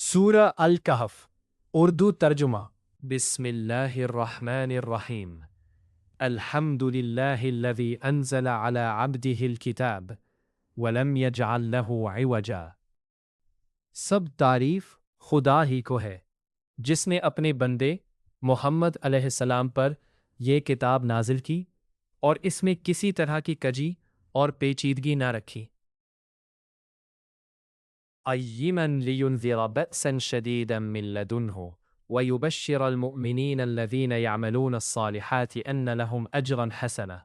سورہ الکہف اردو ترجمہ بسم اللہ الرحمن الرحیم الحمد للہ الذی انزل على عبده الكتاب ولم يجعل له عوجا۔ سب تعریف خدا ہی کو ہے جس نے اپنے بندے محمد علیہ السلام پر یہ کتاب نازل کی اور اس میں کسی طرح کی کجی اور پیچیدگی نہ رکھی۔ قيما لينذر بأسا شديدا من لدنه ويبشر المؤمنين الذين يعملون الصالحات أن لهم أجرا حسنا۔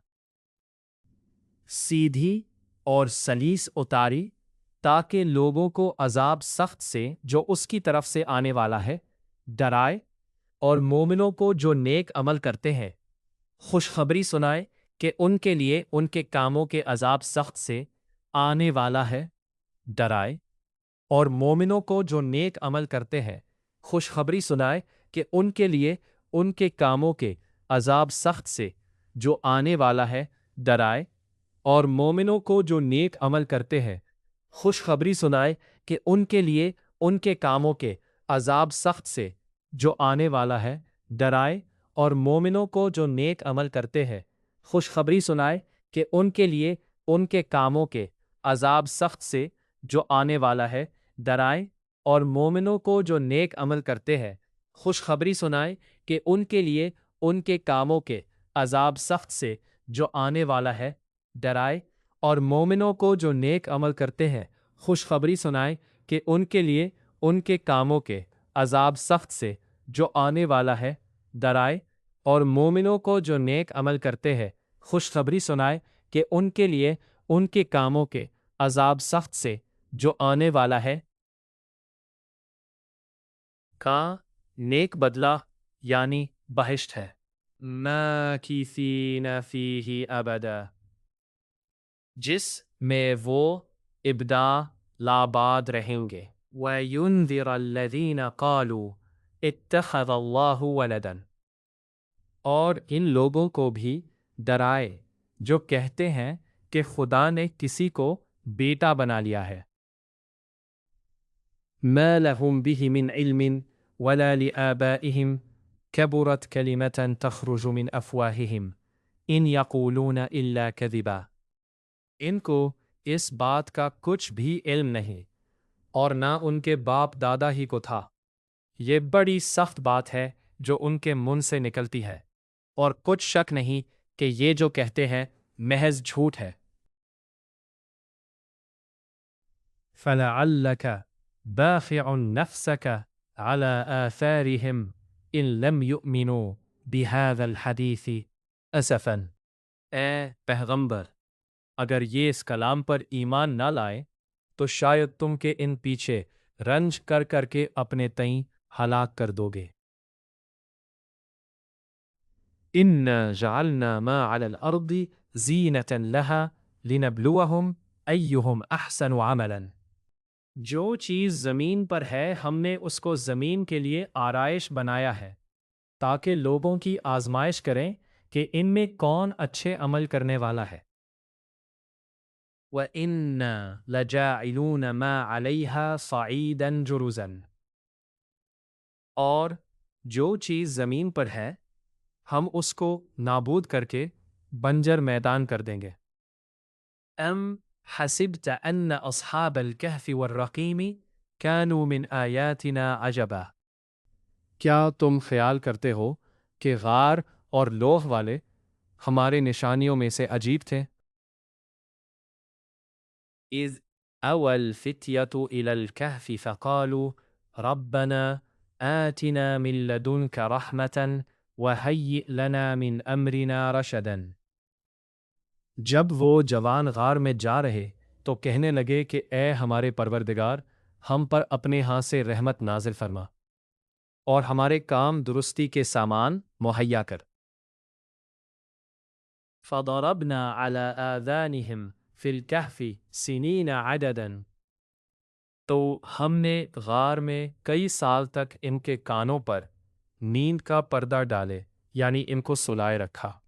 سیدھی اور سلیس اتاری تاکہ لوگوں کو عذاب سخت سے جو اس کی طرف سے آنے والا ہے ڈرائے، اور مومنوں کو جو نیک عمل کرتے ہیں خوشخبری سنائے کہ ان کے لیے ان کے کاموں کے عذاب سخت سے آنے والا ہے ڈرائے، اور مومنوں کو جو نیک عمل کرتے ہیں خوشخبری سنائے کہ ان کے لیے ان کے کاموں کے عذاب سخت سے جو آنے والا ہے ڈرائے، اور مومنوں کو جو نیک عمل کرتے ہیں خوشخبری سنائے کہ ان کے لیے ان کے کاموں کے عذاب سخت سے جو آنے والا ہے ڈرائے، اور مومنوں کو جو نیک عمل کرتے ہیں خوشخبری سنائے کہ ان کے لیے ان کے کاموں کے عذاب سخت سے جو آنے والا ہے ڈرائے، اور مومنوں کو جو نیک عمل کرتے ہیں خوشخبری سنائے کہ ان کے لیے ان کے کاموں کے عذاب سخت سے جو آنے والا ہے ڈرائے، اور مومنوں کو جو نیک عمل کرتے ہیں خوشخبری سنائے کہ ان کے لیے ان کے کاموں کے عذاب سخت سے جو آنے والا ہے ڈرائے، اور مومنوں کو جو نیک عمل کرتے ہیں خوشخبری سنائے کہ ان کے لیے ان کے کاموں کے عذاب سخت سے جو آنے والا ہے کا نیک بدلہ یعنی بہشت ہے۔ ماکثین فیہ ابدا، جس میں وہ ابدا لاباد رہیں گے۔ وَيُنذِرَ الَّذِينَ قَالُوا اتَّخَذَ اللَّهُ وَلَدًا، اور ان لوگوں کو بھی ڈرائے جو کہتے ہیں کہ خدا نے کسی کو بیٹا بنا لیا ہے۔ ما لهم به من علم ولا لآبائهم كبرت كلمة تخرج من أفواههم إن يقولون إلا كذبا۔ ان کو اس بات کا کچھ بھی علم نہیں اور نہ ان کے باپ دادا ہی کو تھا۔ یہ بڑی سخت بات ہے جو ان کے منہ سے نکلتی ہے، اور کچھ شک نہیں کہ یہ جو کہتے ہیں محض جھوٹ ہے۔ فَلَعَلَّكَ بَاخِعٌ نَفْسَكَ عَلَى آثَارِهِمْ إِن لَمْ يُؤْمِنُوا بِهَذَا الْحَدِيثِ أَسَفًا۔ اے پیغمبر، اگر یہ اس کلام پر ایمان نہ لائے تو شاید تم کے ان پیچھے رنج کر کر کے اپنے تئیں ہلاک کر دو گے۔ إِنَّا جَعَلْنَا مَا عَلَى الْأَرْضِ زِينَةً لَهَا لِنَبْلُوَهُمْ أَيُّهُمْ أَحْسَنُ عَمَلًا۔ جو چیز زمین پر ہے ہم نے اس کو زمین کے لیے آرائش بنایا ہے تاکہ لوگوں کی آزمائش کریں کہ ان میں کون اچھے عمل کرنے والا ہے۔ وَإِنَّا لَجَاعِلُونَ مَا عَلَيْهَا صَعِيدًا جُرُزًا، اور جو چیز زمین پر ہے ہم اس کو نابود کر کے بنجر میدان کر دیں گے۔ ام حسبت ان اصحاب الکہف والرقیم كانوا من آیاتنا عجبا، کیا تم خیال کرتے ہو کہ غار اور لوح والے ہمارے نشانیوں میں سے عجیب تھے؟ اذ اوى الفتية الى الكهف فقالوا ربنا آتنا من لدنك رحمة وهيئ لنا من امرنا رشدا۔ جب وہ جوان غار میں جا رہے تو کہنے لگے کہ اے ہمارے پروردگار، ہم پر اپنے ہاں سے رحمت نازل فرما اور ہمارے کام درستی کے سامان مہیا کر۔ فَضَرَبْنَا عَلَى آذَانِهِمْ فِي الْكَهْفِ سِنِينَ عَدَدًا، تو ہم نے غار میں کئی سال تک ان کے کانوں پر نیند کا پردہ ڈالے یعنی ان کو سلائے رکھا۔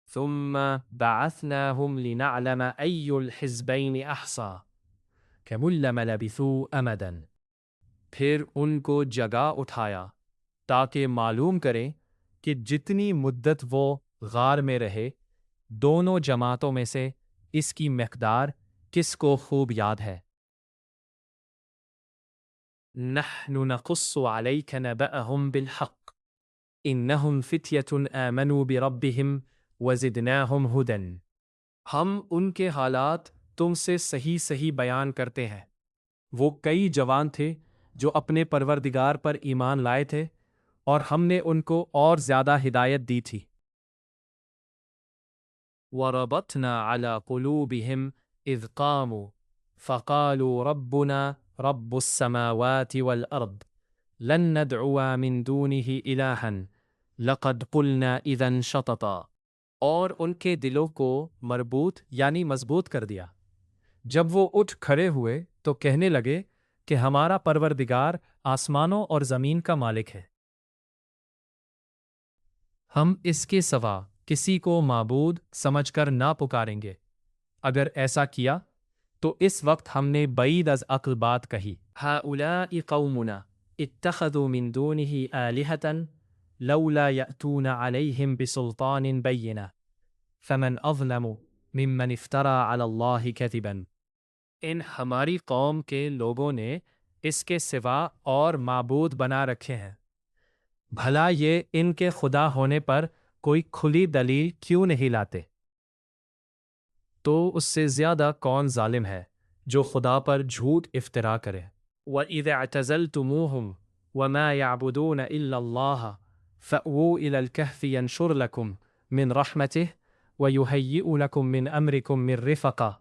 ثم بعثناهم لنعلم أي الحزبين أحصى، كَمُلَّمَ لَبِثُوا أَمَدًا۔ پھر ان کو جگا اٹھایا تاکہ معلوم کریں کہ جتنی مدت وہ غار میں رہے، دونوں جماعتوں میں سے اس کی مقدار کس کو خوب یاد ہے؟ نحن نقص عليك نبأهم بالحق إنهم فتية آمنوا بربهم وزدناهم هدى۔ ہم ان کے حالات تم سے صحیح بیان کرتے ہیں۔ وہ کئی جوان تھے جو اپنے پروردگار پر ایمان لائے تھے اور ہم نے ان کو اور زیادہ ہدایت دی تھی۔ وَرَبَطْنَا عَلَى قُلُوبِهِمْ إِذْ قَامُوا فَقَالُوا رَبُّنَا رَبُّ السَّمَاوَاتِ وَالْأَرْضِ لَن نَّدْعُوَ مِن دُونِهِ إِلَٰهًا لَقَدْ قُلْنَا إِذًا شَطَطًا۔ اور ان کے دلوں کو مربوط یعنی مضبوط کر دیا۔ جب وہ اٹھ کھڑے ہوئے تو کہنے لگے کہ ہمارا پروردگار آسمانوں اور زمین کا مالک ہے، ہم اس کے سوا کسی کو معبود سمجھ کر نہ پکاریں گے۔ اگر ایسا کیا تو اس وقت ہم نے بعید از عقل بات کہی۔ هؤلاء قومنا اتخذوا من دونه آلهة لولا يأتون عليهم بسلطان بين فمن أظلم ممن افترى على الله كذبا۔ ان ہماری قوم کے لوگوں نے اس کے سوا اور معبود بنا رکھے ہیں، بھلا یہ ان کے خدا ہونے پر کوئی کھلی دلیل کیوں نہیں لاتے؟ تو اس سے زیادہ کون ظالم ہے جو خدا پر جھوٹ افترا کرے؟ وَإِذَا اعْتَزَلْتُمُوهُمْ وَمَا يَعْبُدُونَ إِلَّا اللَّهَ فَأْوُوا إِلَى الْكَهْفِ يَنشُرْ لَكُمْ مِنْ رَحْمَتِهِ وَيُهَيِّئُ لَكُمْ مِنْ أَمْرِكُمْ مِرْفَقًا۔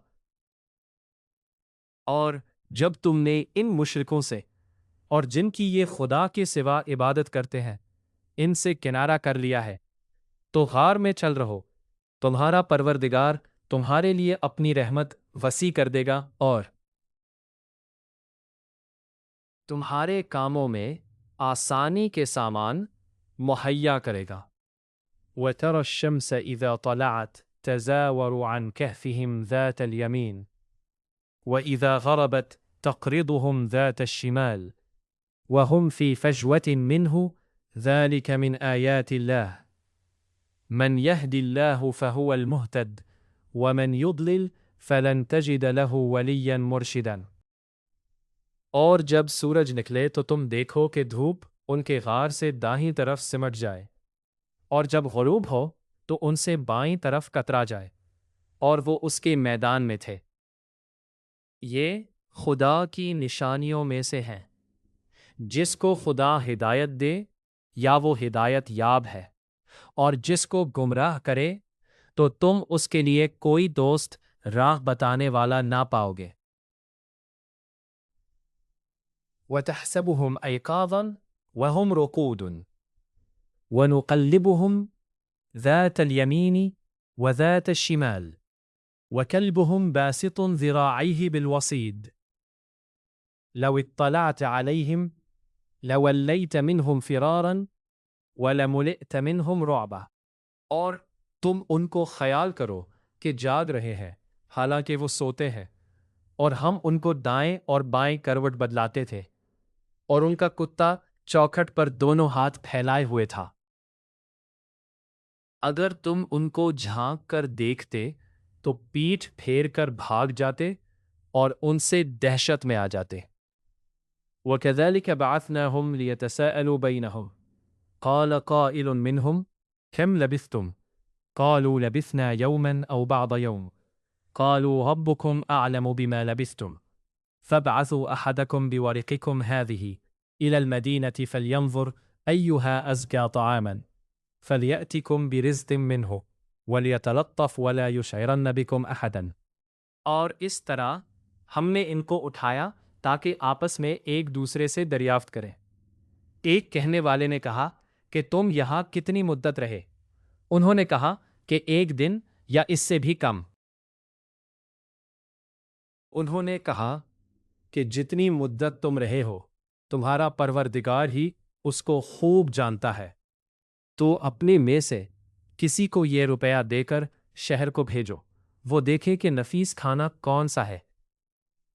اور جب تم نے ان مشرکوں سے اور جن کی یہ خدا کے سوا عبادت کرتے ہیں ان سے کنارہ کر لیا ہے تو غار میں چل رہو، تمہارا پروردگار تمہارے لیے اپنی رحمت وسیع کر دے گا اور تمہارے کاموں میں آسانی کے سامان مہیا کرے گا۔ وَتَرَى الشَّمْسَ إِذَا طَلَعَتْ تَزَاوَرُ عَنْ كَهْفِهِمْ ذَاتَ الْيَمِينِ وَإِذَا غَرَبَتْ تَقْرِضُهُمْ ذَاتَ الشِّمَالِ وَهُمْ فِي فَجْوَةٍ مِّنْهُ ذَلِكَ مِنْ آيَاتِ اللَّهِ مَنْ يَهْدِ اللَّهُ فَهُوَ الْمُهْتَدِ وَمَنْ يُضْلِلْ فَلَنْ تَجِدَ لَهُ وَلِيًّا مُرْشِدًا۔ اور جب سورج نکلے تو تم دیکھو کہ دھوپ ان کے غار سے دائیں طرف سمٹ جائے، اور جب غروب ہو تو ان سے بائیں طرف کترا جائے، اور وہ اس کے میدان میں تھے۔ یہ خدا کی نشانیوں میں سے ہیں۔ جس کو خدا ہدایت دے یا وہ ہدایت یاب ہے، اور جس کو گمراہ کرے تو تم اس کے لیے کوئی دوست راہ بتانے والا نہ پاؤ گے۔ وَتَحْسَبُهُمْ أَيْقَاظًا وَهُمْ رُقُودٌ وَنُقَلِّبُهُمْ ذَاتَ الْيَمِينِ وَذَاتَ الشِّمَالِ وَكَلْبُهُمْ بَاسِطٌ ذِرَاعَيْهِ بِالْوَصِيدِ لَوِ اطَّلَعْتَ عَلَيْهِمْ لَوَلَّيْتَ مِنْهُمْ فِرَارًا وَلَمُلِئْتَ مِنْهُمْ رُعْبًا۔ اور تم ان کو خیال کرو کہ جاگ رہے ہیں حالانکہ وہ سوتے ہیں، اور ہم ان کو دائیں اور بائیں کروٹ بدلاتے تھے، اور ان کا کتا چوکھٹ پر دونوں ہاتھ پھیلائے ہوئے تھا۔ اگر تم ان کو جھانک کر دیکھتے تو پیٹھ پھیر کر بھاگ جاتے اور ان سے دہشت میں آ جاتے۔ وَكَذَلِكَ بَعَثْنَاهُمْ لِيَتَسَاءَلُوا بَيْنَهُمْ قَالَ قَائِلٌ مِّنْهُمْ كَمْ لَبِثْتُمْ قَالُوا لَبِثْنَا يَوْمًا أَوْ بَعْضَ يَوْمٍ قَالُوا رَبُّكُمْ أَعْلَمُ بِمَا لَبِثْتُمْ فَابْعَثُوا أَحَدَكُمْ بِوَرِقِكُمْ هَٰذِهِ إِلَى الْمَدِينَةِ فَلْيَنظُرْ أَيُّهَا أَزْكَىٰ طَعَامًا فَلْيَأْتِكُمْ بِرِزْقٍ مِّنْهُ وَلْيَتَلَطَّفْ وَلَا يُشْعِرَنَّ بِكُمْ أَحَدًا۔ اور اس طرح ہم نے ان کو اٹھایا تاکہ آپس میں ایک دوسرے سے دریافت کریں۔ ایک کہنے والے نے کہا کہ تم یہاں کتنی مدت رہے؟ انہوں نے کہا کہ 1 دن یا اس سے بھی کم۔ انہوں نے کہا کہ جتنی مدت تم رہے ہو تمہارا پروردگار ہی اس کو خوب جانتا ہے، تو اپنے میں سے کسی کو یہ روپیہ دے کر شہر کو بھیجو، وہ دیکھے کہ نفیس کھانا کون سا ہے،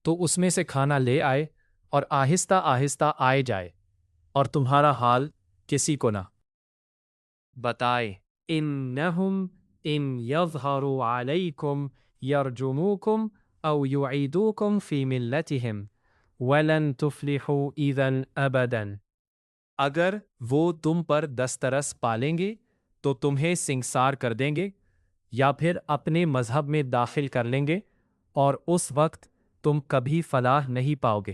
تو اس میں سے کھانا لے آئے اور آہستہ آہستہ آئے جائے اور تمہارا حال کسی کو نہ بتائے۔ انہم ان یظہروا علیکم یرجموکم او یعیدوکم فی ملتہم ولن تفلحوا اذا ابدا۔ اگر وہ تم پر دسترس پالیں گے تو تمہیں سنگسار کر دیں گے یا پھر اپنے مذہب میں داخل کر لیں گے اور اس وقت تم کبھی فلاح نہیں پاؤ گے۔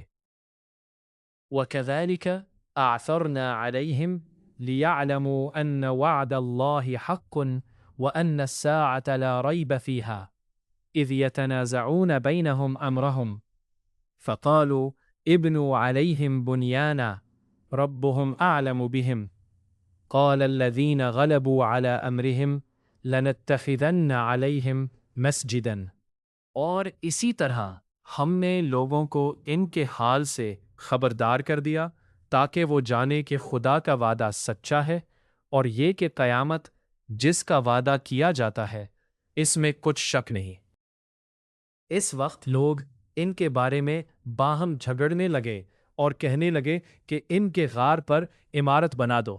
وَكَذَلِكَ أَعْثَرْنَا عَلَيْهِمْ لِيَعْلَمُوا أَنَّ وَعْدَ اللَّهِ حَقٌّ وَأَنَّ السَّاعَةَ لَا رَيْبَ فِيهَا إِذْ يَتَنَازَعُونَ بَيْنَهُمْ أَمْرَهُمْ فَقَالُوا ابْنُوا عَلَيْهِمْ بُنْيَانًا رَبُّهُمْ أَعْلَمُ بِهِمْ قَالَ الَّذِينَ غَلَبُوا عَلَى أَمْرِهِمْ لَنَتَّخِذَنَّ عَلَيْهِمْ مَسْجِدًا۔ اور اسی طرح ہم نے لوگوں کو ان کے حال سے خبردار کر دیا تاکہ وہ جانے کہ خدا کا وعدہ سچا ہے اور یہ کہ قیامت جس کا وعدہ کیا جاتا ہے اس میں کچھ شک نہیں۔ اس وقت لوگ ان کے بارے میں باہم جھگڑنے لگے اور کہنے لگے کہ ان کے غار پر عمارت بنا دو،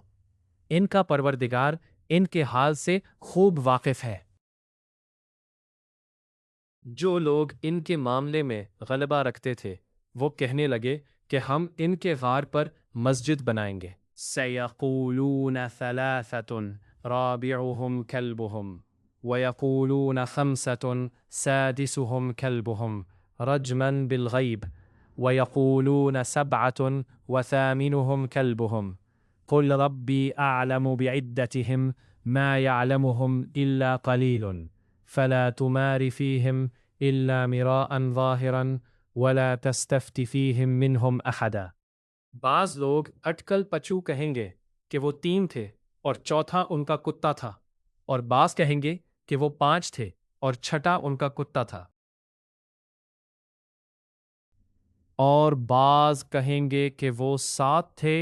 ان کا پروردگار ان کے حال سے خوب واقف ہے۔ جو لوگ ان کے معاملے میں غلبہ رکھتے تھے وہ کہنے لگے کہ ہم ان کے غار پر مسجد بنائیں گے۔ سَيَقُولُونَ ثَلَاثَةٌ رَابِعُهُمْ كَلْبُهُمْ وَيَقُولُونَ خَمْسَةٌ سَادِسُهُمْ كَلْبُهُمْ رَجْمًا بِالْغَيْبِ وَيَقُولُونَ سَبْعَةٌ وَثَامِنُهُمْ كَلْبُهُمْ قُلْ رَبِّي أَعْلَمُ بِعِدَّتِهِمْ مَا يَعْلَمُهُمْ إِلَّا قَلِيلٌ فَلَا تُمَارِ فِيهِمْ إِلَّا مِرَاءً ظَاهِرًا وَلَا تَسْتَفْتِ فِيهِمْ مِنْهُمْ أَحَدًا۔ بعض لوگ اٹکل پچو کہیں گے کہ وہ 3 تھے اور چوتھا ان کا کتا تھا، اور بعض کہیں گے کہ وہ 5 تھے اور چھٹا ان کا کتا تھا، اور بعض کہیں گے کہ وہ 7 تھے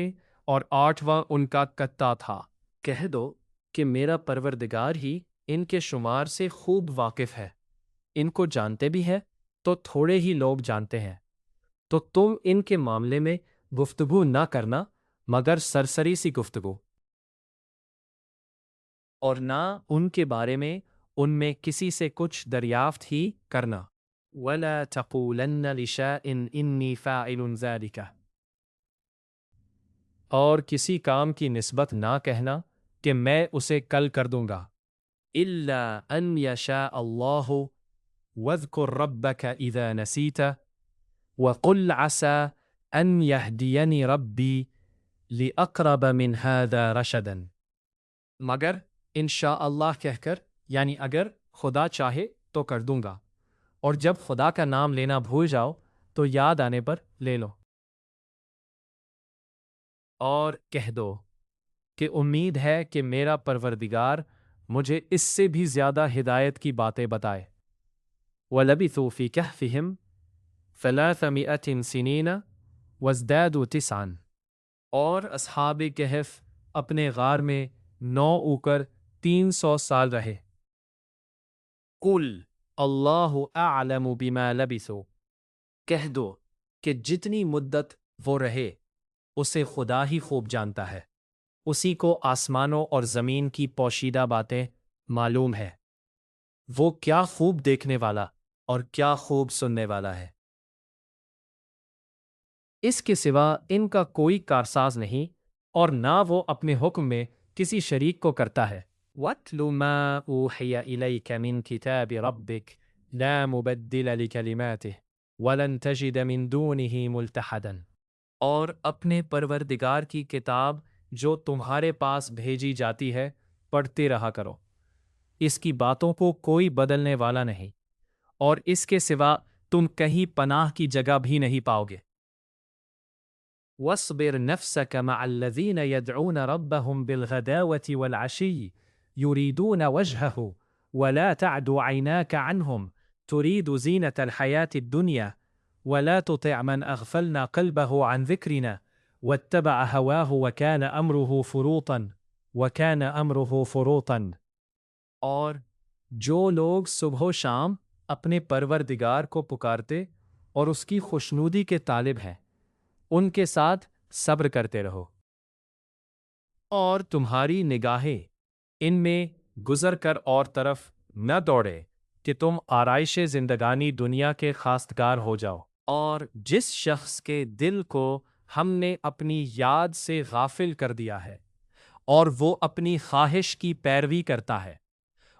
اور 8واں ان کا کتا تھا۔ کہہ دو کہ میرا پروردگار ہی ان کے شمار سے خوب واقف ہے، ان کو جانتے بھی ہے تو تھوڑے ہی لوگ جانتے ہیں، تو تم ان کے معاملے میں گفتگو نہ کرنا مگر سرسری سی گفتگو، اور نہ ان کے بارے میں ان میں کسی سے کچھ دریافت ہی کرنا۔ وَلَا تَقُولَنَّ لِشَيْءٍ إِنِّي فَاعِلٌ ذَلِكَ، اور کسی کام کی نسبت نہ کہنا کہ میں اسے کل کر دوں گا۔ إِلَّا أَن يَشَاءَ اللَّهُ وَاذْكُرْ رَبَّكَ إِذَا نَسِيتَ وَقُلْ عَسَىٰ أَن يَهْدِيَنِ رَبِّي لِأَقْرَبَ مِنْ هَذَا رَشَدًا، مگر انشاءاللہ کہہ کر، یعنی اگر خدا چاہے تو کر دوں گا، اور جب خدا کا نام لینا بھول جاؤ تو یاد آنے پر لے لو۔ اور کہہ دو کہ امید ہے کہ میرا پروردگار مجھے اس سے بھی زیادہ ہدایت کی باتیں بتائے۔ وَلَبِثُوا فِي كَهْفِهِمْ 300 سِنِينَ وَازْدَادُوا 9، اور اصحاب کہف اپنے غار میں 9 اوکر 300 سال رہے۔ قُلْ اللَّهُ أَعْلَمُ بِمَا لَبِثُوا، کہہ دو کہ جتنی مدت وہ رہے اسے خدا ہی خوب جانتا ہے، اسی کو آسمانوں اور زمین کی پوشیدہ باتیں معلوم ہے، وہ کیا خوب دیکھنے والا اور کیا خوب سننے والا ہے۔ اس کے سوا ان کا کوئی کارساز نہیں اور نہ وہ اپنے حکم میں کسی شریک کو کرتا ہے۔ وَاتْلُ مَا أُوحِيَ إِلَيْكَ مِنْ كِتَابِ رَبِّكَ لَا مُبَدِّلَ لِكَلِمَاتِهِ وَلَن تَجِدَ مِن دُونِهِ مُلْتَحَدًا، اور اپنے پروردگار کی کتاب جو تمہارے پاس بھیجی جاتی ہے پڑھتے رہا کرو، اس کی باتوں کو کوئی بدلنے والا نہیں، اور اس کے سوا تم کہیں پناہ کی جگہ بھی نہیں پاؤ گے۔ وَاصْبِرْ نَفْسَكَ مَعَ الَّذِينَ يَدْعُونَ رَبَّهُمْ بِالْغَدَاوَةِ وَالْعَشِيِّ يُرِيدُونَ وَجْهَهُ وَلَا تَعْدُ عَيْنَاكَ عَنْهُمْ تُرِيدُ زِينَةَ الْحَيَاةِ الدُّنْيَا وَلَا تُطِعْ مَنْ أَغْفَلْنَا قَلْبَهُ عَنْ ذِكْرِنَا وَاتَّبَعَ هَوَاهُ وَكَانَ أَمْرُهُ فُرُوطًا۔ اور جو لوگ صبح و شام اپنے پروردگار کو پکارتے اور اس کی خوشنودی کے طالب ہیں، ان کے ساتھ صبر کرتے رہو، اور تمہاری نگاہیں ان میں گزر کر اور طرف نہ دوڑے کہ تم آرائش زندگانی دنیا کے خواستگار ہو جاؤ۔ اور جس شخص کے دل کو ہم نے اپنی یاد سے غافل کر دیا ہے اور وہ اپنی خواہش کی پیروی کرتا ہے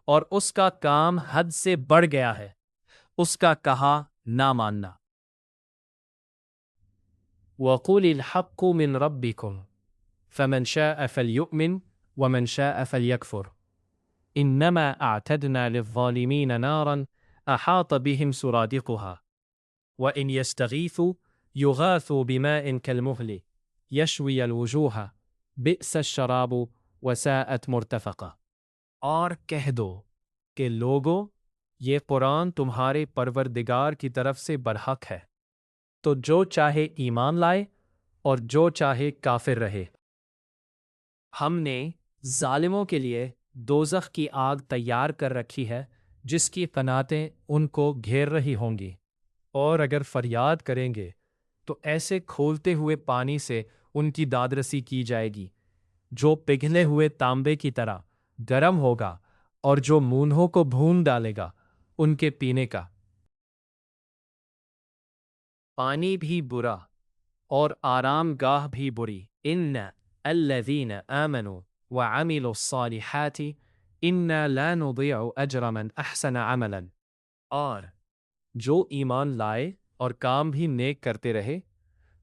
اور اس کا کام حد سے بڑھ گیا ہے، اس کا کہا نہ ماننا۔ وَقُلِ الْحَقُّ مِنْ رَبِّكُمْ فَمَنْ شَاءَ فَلْيُؤْمِنْ وَمَنْ شَاءَ فَلْيَكْفُرْ إِنَّمَا أَعْتَدْنَا لِلظَّالِمِينَ نَارًا أَحَاطَ بِهِمْ سُرَادِقُهَا وَإِنْ يَسْتَغِيثُوا يُغَاثُوا بِمَاءٍ كَالْمُهْلِ يَشْوِي الْوُجُوهَ بِئْسَ الشَّرَابُ وَسَاءَتْ مُرْتَفَقًا۔ اور کہہ دو کہ لوگو، یہ قرآن تمہارے پروردگار کی طرف سے برحق ہے، تو جو چاہے ایمان لائے اور جو چاہے کافر رہے۔ ہم نے ظالموں کے لیے دوزخ کی آگ تیار کر رکھی ہے جس کی قناتیں ان کو گھیر رہی ہوں گی، اور اگر فریاد کریں گے تو ایسے کھولتے ہوئے پانی سے ان کی دادرسی کی جائے گی جو پگھلے ہوئے تانبے کی طرح گرم ہوگا اور جو مونہوں کو بھون ڈالے گا ان کے پینے کا۔ پانی بھی برا اور آرام گاہ بھی بری۔ ان الذین آمنوا وعملوا الصالحات انا لا نضيع اجر من احسن عملا۔ اور جو ایمان لائے اور کام بھی نیک کرتے رہے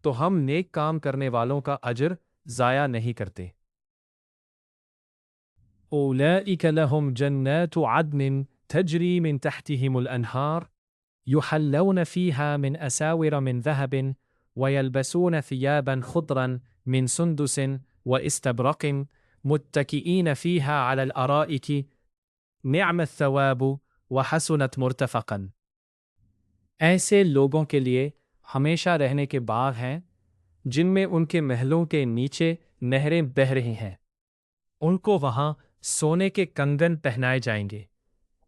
تو ہم نیک کام کرنے والوں کا اجر ضائع نہیں کرتے۔ اولئک لهم جنات عدن تجری من تحتهم الانہار يحلون فيها من أساور من ذهب ويلبسون ثيابا خضرا من سندس واستبرق متكئين فيها على الأرائك نعم الثواب وحسنت مرتفقا۔ ایسے لوگوں کے لیے ہمیشہ رہنے کے باغ ہیں جن میں ان کے محلوں کے نیچے نہریں بہہ رہی ہیں، ان کو وہاں سونے کے کنگن پہنائے جائیں گے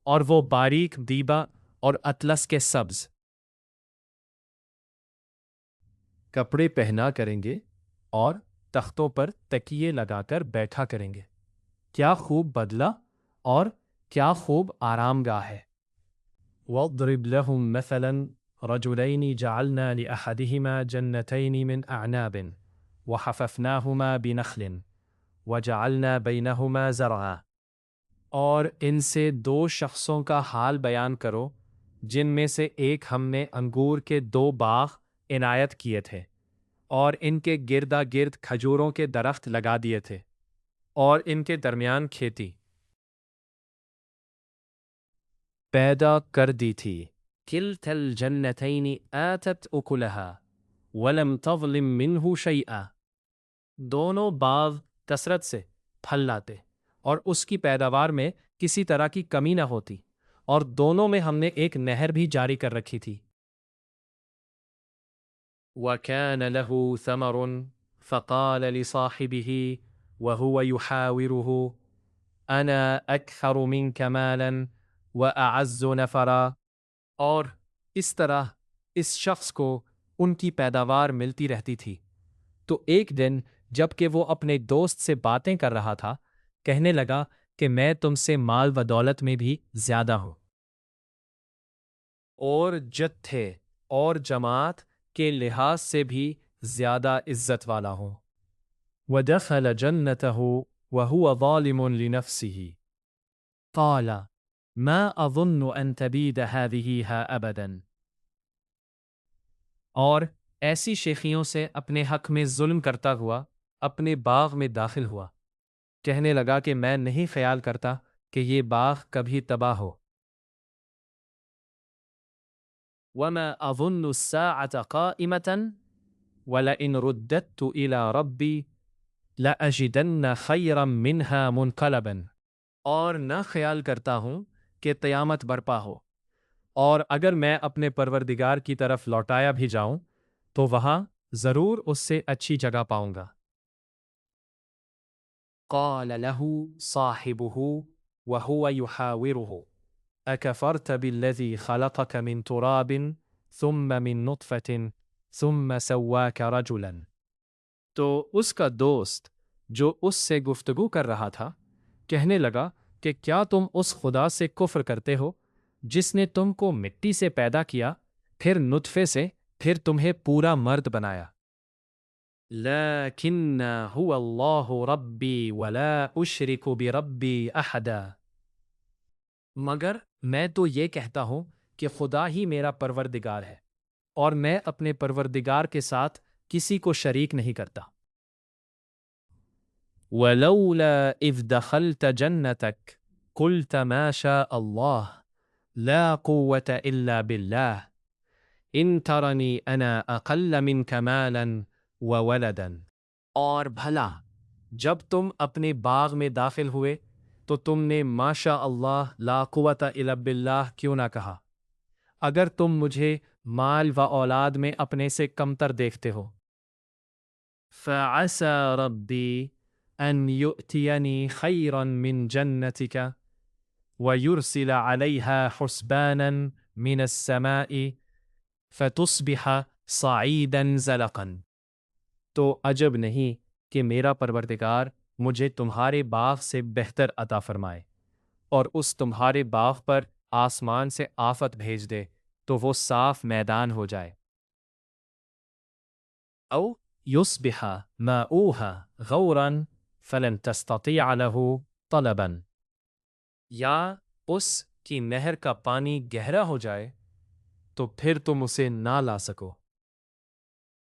اور وہ باریک دیبا اور اطلس کے سبز کپڑے پہنا کریں گے اور تختوں پر تکیے لگا کر بیٹھا کریں گے۔ کیا خوب بدلہ اور کیا خوب آرام گاہ ہے۔ وَاضْرِبْ لَهُمْ مَثَلًا رَجُلَيْنِ جَعَلْنَا لِأَحَدِهِمَا جَنَّتَيْنِ مِنْ أَعْنَابٍ وَحَفَفْنَاهُمَا بِنَخْلٍ وَجَعَلْنَا بَيْنَهُمَا زَرْعًا۔ اور ان سے دو شخصوں کا حال بیان کرو جن میں سے ایک ہم نے انگور کے دو باغ عنایت کیے تھے اور ان کے گردا گرد کھجوروں کے درخت لگا دیے تھے اور ان کے درمیان کھیتی پیدا کر دی تھی۔ کلتا الجنتین آتت اکلها ولم تظلم منہ شیئا۔ دونوں باغ کثرت سے پھل لاتے اور اس کی پیداوار میں کسی طرح کی کمی نہ ہوتی، اور دونوں میں ہم نے ایک نہر بھی جاری کر رکھی تھی۔ وَكَانَ لَهُ ثَمَرٌ فَقَالَ لِصَاحِبِهِ وَهُوَ يُحَاوِرُهُ أَنَا أَكْثَرُ مِنْكَ مَالًا وَأَعَزُّ نَفَرًا۔ اور اس طرح اس شخص کو ان کی پیداوار ملتی رہتی تھی، تو ایک دن جب کہ وہ اپنے دوست سے باتیں کر رہا تھا، کہنے لگا کہ میں تم سے مال و دولت میں بھی زیادہ ہوں، اور جتھے اور جماعت کے لحاظ سے بھی زیادہ عزت والا ہوں۔ وَدَخَلَ جَنَّتَهُ وَهُوَ ظَالِمٌ لِنَفْسِهِ قَالَ مَا أَظُنُّ أَن تَبِيدَ هَٰذِهِ أَبَدًا۔ اور ایسی شیخیوں سے اپنے حق میں ظلم کرتا ہوا اپنے باغ میں داخل ہوا، کہنے لگا کہ میں نہیں خیال کرتا کہ یہ باغ کبھی تباہ ہو۔ وَمَا أَظُنُّ السَّاعَةَ قَائِمَةً وَلَئِن رُدَّدتُّ إِلَىٰ رَبِّي لَأَجِدَنَّ خَيْرًا مِّنْهَا مُنْقَلَبًا۔ اور نہ خیال کرتا ہوں کہ قیامت برپا ہو، اور اگر میں اپنے پروردگار کی طرف لوٹایا بھی جاؤں تو وہاں ضرور اس سے اچھی جگہ پاؤں گا۔ قال له صاحبه وهو يحاوره أكفرت بالذي خلقك من تراب ثم من نطفة ثم سواك رجلا۔ تو اس کا دوست جو اس سے گفتگو کر رہا تھا کہنے لگا کہ کیا تم اس خدا سے کفر کرتے ہو جس نے تم کو مٹی سے پیدا کیا، پھر نطفے سے، پھر تمہیں پورا مرد بنایا۔ لیکن هو اللہ ربی ولا اشرک بربی احدا۔ مگر میں تو یہ کہتا ہوں کہ خدا ہی میرا پروردگار ہے اور میں اپنے پروردگار کے ساتھ کسی کو شریک نہیں کرتا۔ وَلَوْلَا إِذْ دَخَلْتَ جَنَّتَكَ قُلْتَ مَا شَاءَ اللَّهُ لَا قُوَّةَ إِلَّا بِاللَّهِ إِن تَرَنِي أَنَا أَقَلَّ مِنْكَ مَالًا وَوَلَدًا۔ اور بھلا جب تم اپنے باغ میں داخل ہوئے تو تم نے ما شاء اللہ لا قوة الا باللہ کیوں نہ کہا، اگر تم مجھے مال و اولاد میں اپنے سے کمتر دیکھتے ہو۔ فَعَسَى رَبِّي أَن يُؤْتِيَنِي خَيْرًا مِّن جَنَّتِكَ وَيُرْسِلَ عَلَيْهَا حُسْبَانًا مِّنَ السَّمَاءِ فَتُصْبِحَ صَعِيدًا زَلَقًا۔ تو عجب نہیں کہ میرا پروردگار مجھے تمہارے باغ سے بہتر عطا فرمائے اور اس تمہارے باغ پر آسمان سے آفت بھیج دے تو وہ صاف میدان ہو جائے۔ او یصبح ماؤها غورا فلن تستطیع له طلبا، یا اس کی نہر کا پانی گہرا ہو جائے تو پھر تم اسے نہ لا سکو۔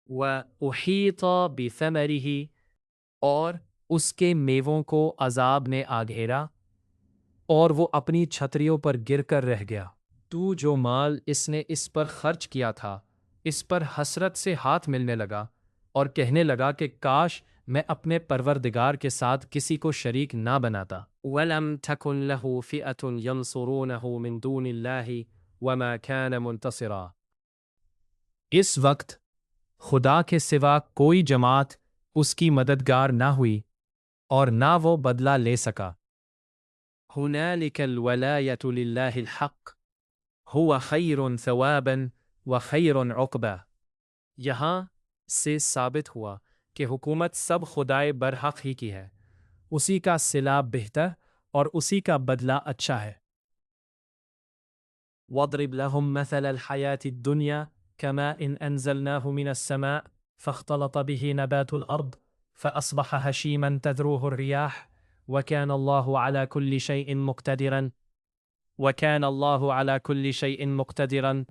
وَأُحِيطَ بِثَمَرِهِ، اور اس کے میووں کو عذاب نے آ گھیرا اور وہ اپنی چھتریوں پر گر کر رہ گیا۔ تو جو مال اس نے اس پر خرچ کیا تھا اس پر حسرت سے ہاتھ ملنے لگا اور کہنے لگا کہ کاش میں اپنے پروردگار کے ساتھ کسی کو شریک نہ بناتا۔ وَلَمْ تَكُنْ لَهُ فِئَةٌ يَنْصُرُونَهُ مِنْ دُونِ اللَّهِ وَمَا كَانَ مُنْتَصِرًا۔ اس وقت خدا کے سوا کوئی جماعت اس کی مددگار نہ ہوئی اور نہ وہ بدلہ لے سکا۔ هُنَالِكَ الْوَلَایَةُ لِلَّهِ الْحَقِّ هُوَ خَيْرٌ ثَوَابًا وَخَيْرٌ عُقْبًا۔ یہاں سے ثابت ہوا کہ حکومت سب خدائے برحق ہی کی ہے، اسی کا صلہ بہتر اور اسی کا بدلہ اچھا ہے۔ وَاضْرِبْ لَهُمْ مَثَلَ الْحَيَاةِ الدُّنْيَا كَمَاءٍ أَنزَلْنَاهُ مِنَ السَّمَاءِ فَاخْتَلَطَ بِهِ نَبَاتُ الْأَرْضِ فَأَصْبَحَ هَشِيمًا تَذْرُوهُ الرِّيَاحُ وَكَانَ اللَّهُ عَلَى كُلِّ شَيْءٍ مُقْتَدِرًا۔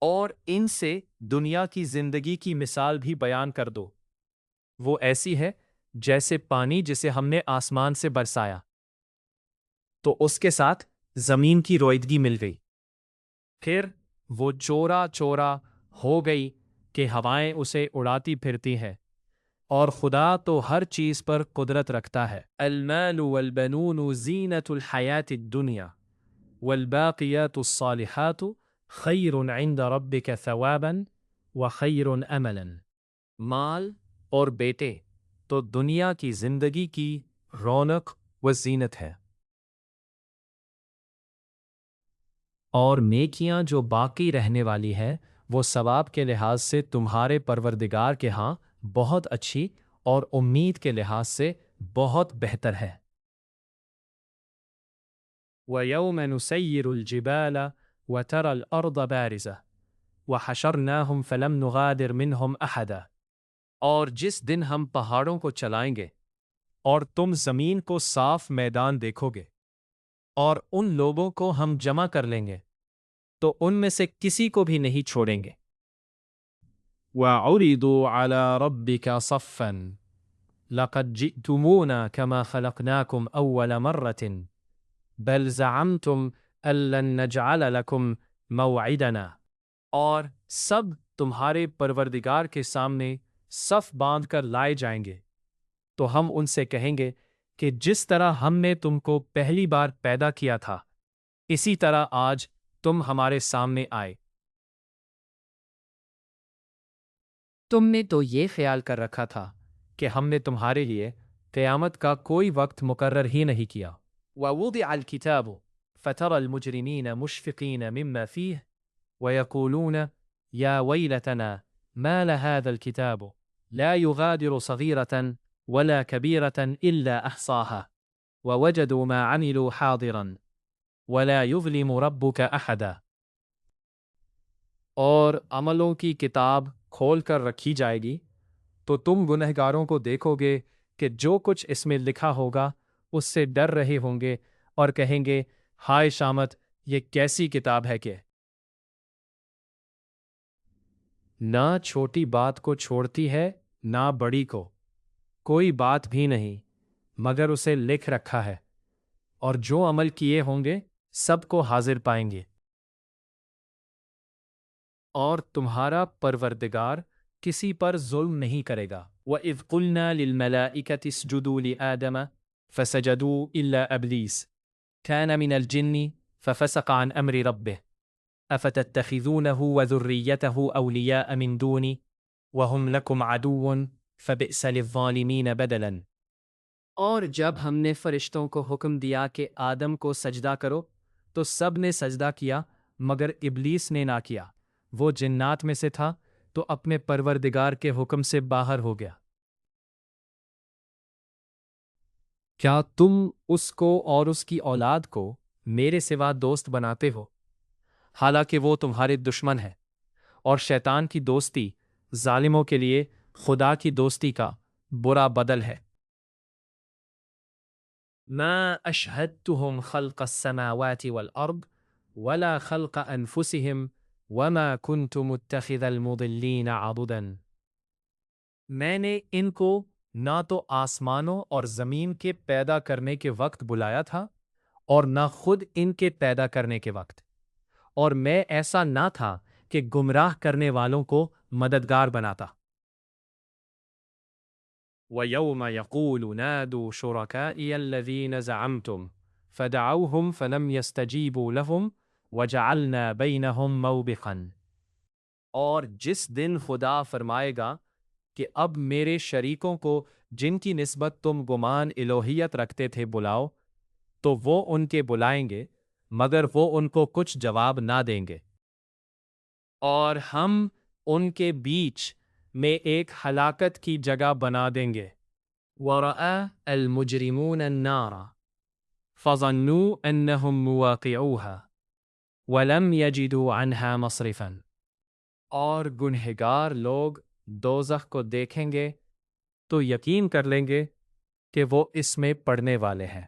اور ان سے دنیا کی زندگی کی مثال بھی بیان کر دو، وہ ایسی ہے جیسے پانی جسے ہم نے آسمان سے برسایا تو اس کے ساتھ زمین کی رویدگی مل گئی، پھر وہ چورا چورا ہو گئی کہ ہوائیں اسے اڑاتی پھرتی ہیں، اور خدا تو ہر چیز پر قدرت رکھتا ہے۔ المال والبنون زینۃ الحیاۃ الدنیا والباقیات الصالحات خیر عند ربک ثوابا وخیر املا۔ مال اور بیٹے تو دنیا کی زندگی کی رونق و زینت ہے، اور نیکیاں جو باقی رہنے والی ہے وہ ثواب کے لحاظ سے تمہارے پروردگار کے ہاں بہت اچھی اور امید کے لحاظ سے بہت بہتر ہے۔ وَيَوْمَ نُسَيِّرُ الْجِبَالَ وَتَرَى الْأَرْضَ بَارِزَةً وَحَشَرْنَاهُمْ فَلَمْ نُغَادِرْ مِنْهُمْ أَحَدًا۔ اور جس دن ہم پہاڑوں کو چلائیں گے اور تم زمین کو صاف میدان دیکھو گے اور ان لوگوں کو ہم جمع کر لیں گے تو ان میں سے کسی کو بھی نہیں چھوڑیں گے۔ وَعُرِضُوا عَلَى رَبِّكَ صَفًّا لَقَدْ جِئْتُمُونَا كَمَا خَلَقْنَاكُمْ أَوَّلَ مَرَّةٍ بَلْ زَعَمْتُمْ أَن لَّن نَّجْعَلَ لَكُمْ مَوْعِدًا۔ اور سب تمہارے پروردگار کے سامنے صف باندھ کر لائے جائیں گے تو ہم ان سے کہیں گے کہ جس طرح ہم نے تم کو پہلی بار پیدا کیا تھا اسی طرح آج تم ہمارے سامنے آئے۔ تم نے تو یہ خیال کر رکھا تھا کہ ہم نے تمہارے لیے قیامت کا کوئی وقت مقرر ہی نہیں کیا۔ وَوُضِعَ الْكِتَابُ فَتَرَى الْمُجْرِمِينَ مُشْفِقِينَ مِمَّا فِيهِ وَيَقُولُونَ يا ويلتنا ما لهذا الكتاب لا يغادر صغيرة ولا كبيرة إلا أحصاها ووجدوا ما عملوا حاضرا ولا يظلم ربك أحدا۔ اور عملوں کی کتاب کھول کر رکھی جائے گی تو تم گنہگاروں کو دیکھو گے کہ جو کچھ اس میں لکھا ہوگا اس سے ڈر رہے ہوں گے اور کہیں گے ہائے شامت، یہ کیسی کتاب ہے کہ نہ چھوٹی بات کو چھوڑتی ہے نہ بڑی کو، کوئی بات بھی نہیں مگر اسے لکھ رکھا ہے، اور جو عمل کیے ہوں گے سب کو حاضر پائیں گے۔ اور تمہارا پروردگار کسی پر ظلم نہیں کرے گا۔ وَإِذْ قُلْنَا لِلْمَلَائِكَةِ اسْجُدُوا لِآدَمَ فَسَجَدُوا إِلَّا إِبْلِيسَ كَانَ مِنَ الْجِنِّ فَفَسَقَ عَنْ أَمْرِ رَبِّهِ أَفَتَتَّخِذُونَهُ وَذُرِّيَّتَهُ أَوْلِيَاءَ مِنْ دُونِي وَهُمْ لَكُمْ عَدُوٌّ فَبِئْسَ لِلظَّالِمِينَ بَدَلًا۔ اور جب ہم نے فرشتوں کو حکم دیا کہ آدم کو سجدہ کرو تو سب نے سجدہ کیا مگر ابلیس نے نہ کیا، وہ جنات میں سے تھا تو اپنے پروردگار کے حکم سے باہر ہو گیا۔ کیا تم اس کو اور اس کی اولاد کو میرے سوا دوست بناتے ہو، حالانکہ وہ تمہارے دشمن ہے، اور شیطان کی دوستی ظالموں کے لیے خدا کی دوستی کا برا بدل ہے۔ ما اشہدتہم خلق السماوات والارض ولا خلق انفسہم وما كنت متخذ المضلین عضدا۔ میں نے ان کو نہ تو آسمانوں اور زمین کے پیدا کرنے کے وقت بلایا تھا اور نہ خود ان کے پیدا کرنے کے وقت، اور میں ایسا نہ تھا کہ گمراہ کرنے والوں کو مددگار بناتا۔ وَيَوْمَ يَقُولُ نَادُوا شُرَكَائِيَ الَّذِينَ زَعَمْتُمْ فَدَعَوْهُمْ فَلَمْ يَسْتَجِيبُوا لَهُمْ وَجَعَلْنَا بَيْنَهُمْ مَوْبِقًا۔ اور جس دن خدا فرمائے گا کہ اب میرے شریکوں کو جن کی نسبت تم گمان الوہیت رکھتے تھے بلاؤ، تو وہ ان کے بلائیں گے مگر وہ ان کو کچھ جواب نہ دیں گے، اور ہم ان کے بیچ میں ایک ہلاکت کی جگہ بنا دیں گے۔ وَرَأَى الْمُجْرِمُونَ النَّارَ فَظَنُّوا أَنَّهُمْ مُوَاقِعُوهَا وَلَمْ يَجِدُوا عَنْهَا مَصْرِفًا۔ اور گنہگار لوگ دوزخ کو دیکھیں گے تو یقین کر لیں گے کہ وہ اس میں پڑنے والے ہیں،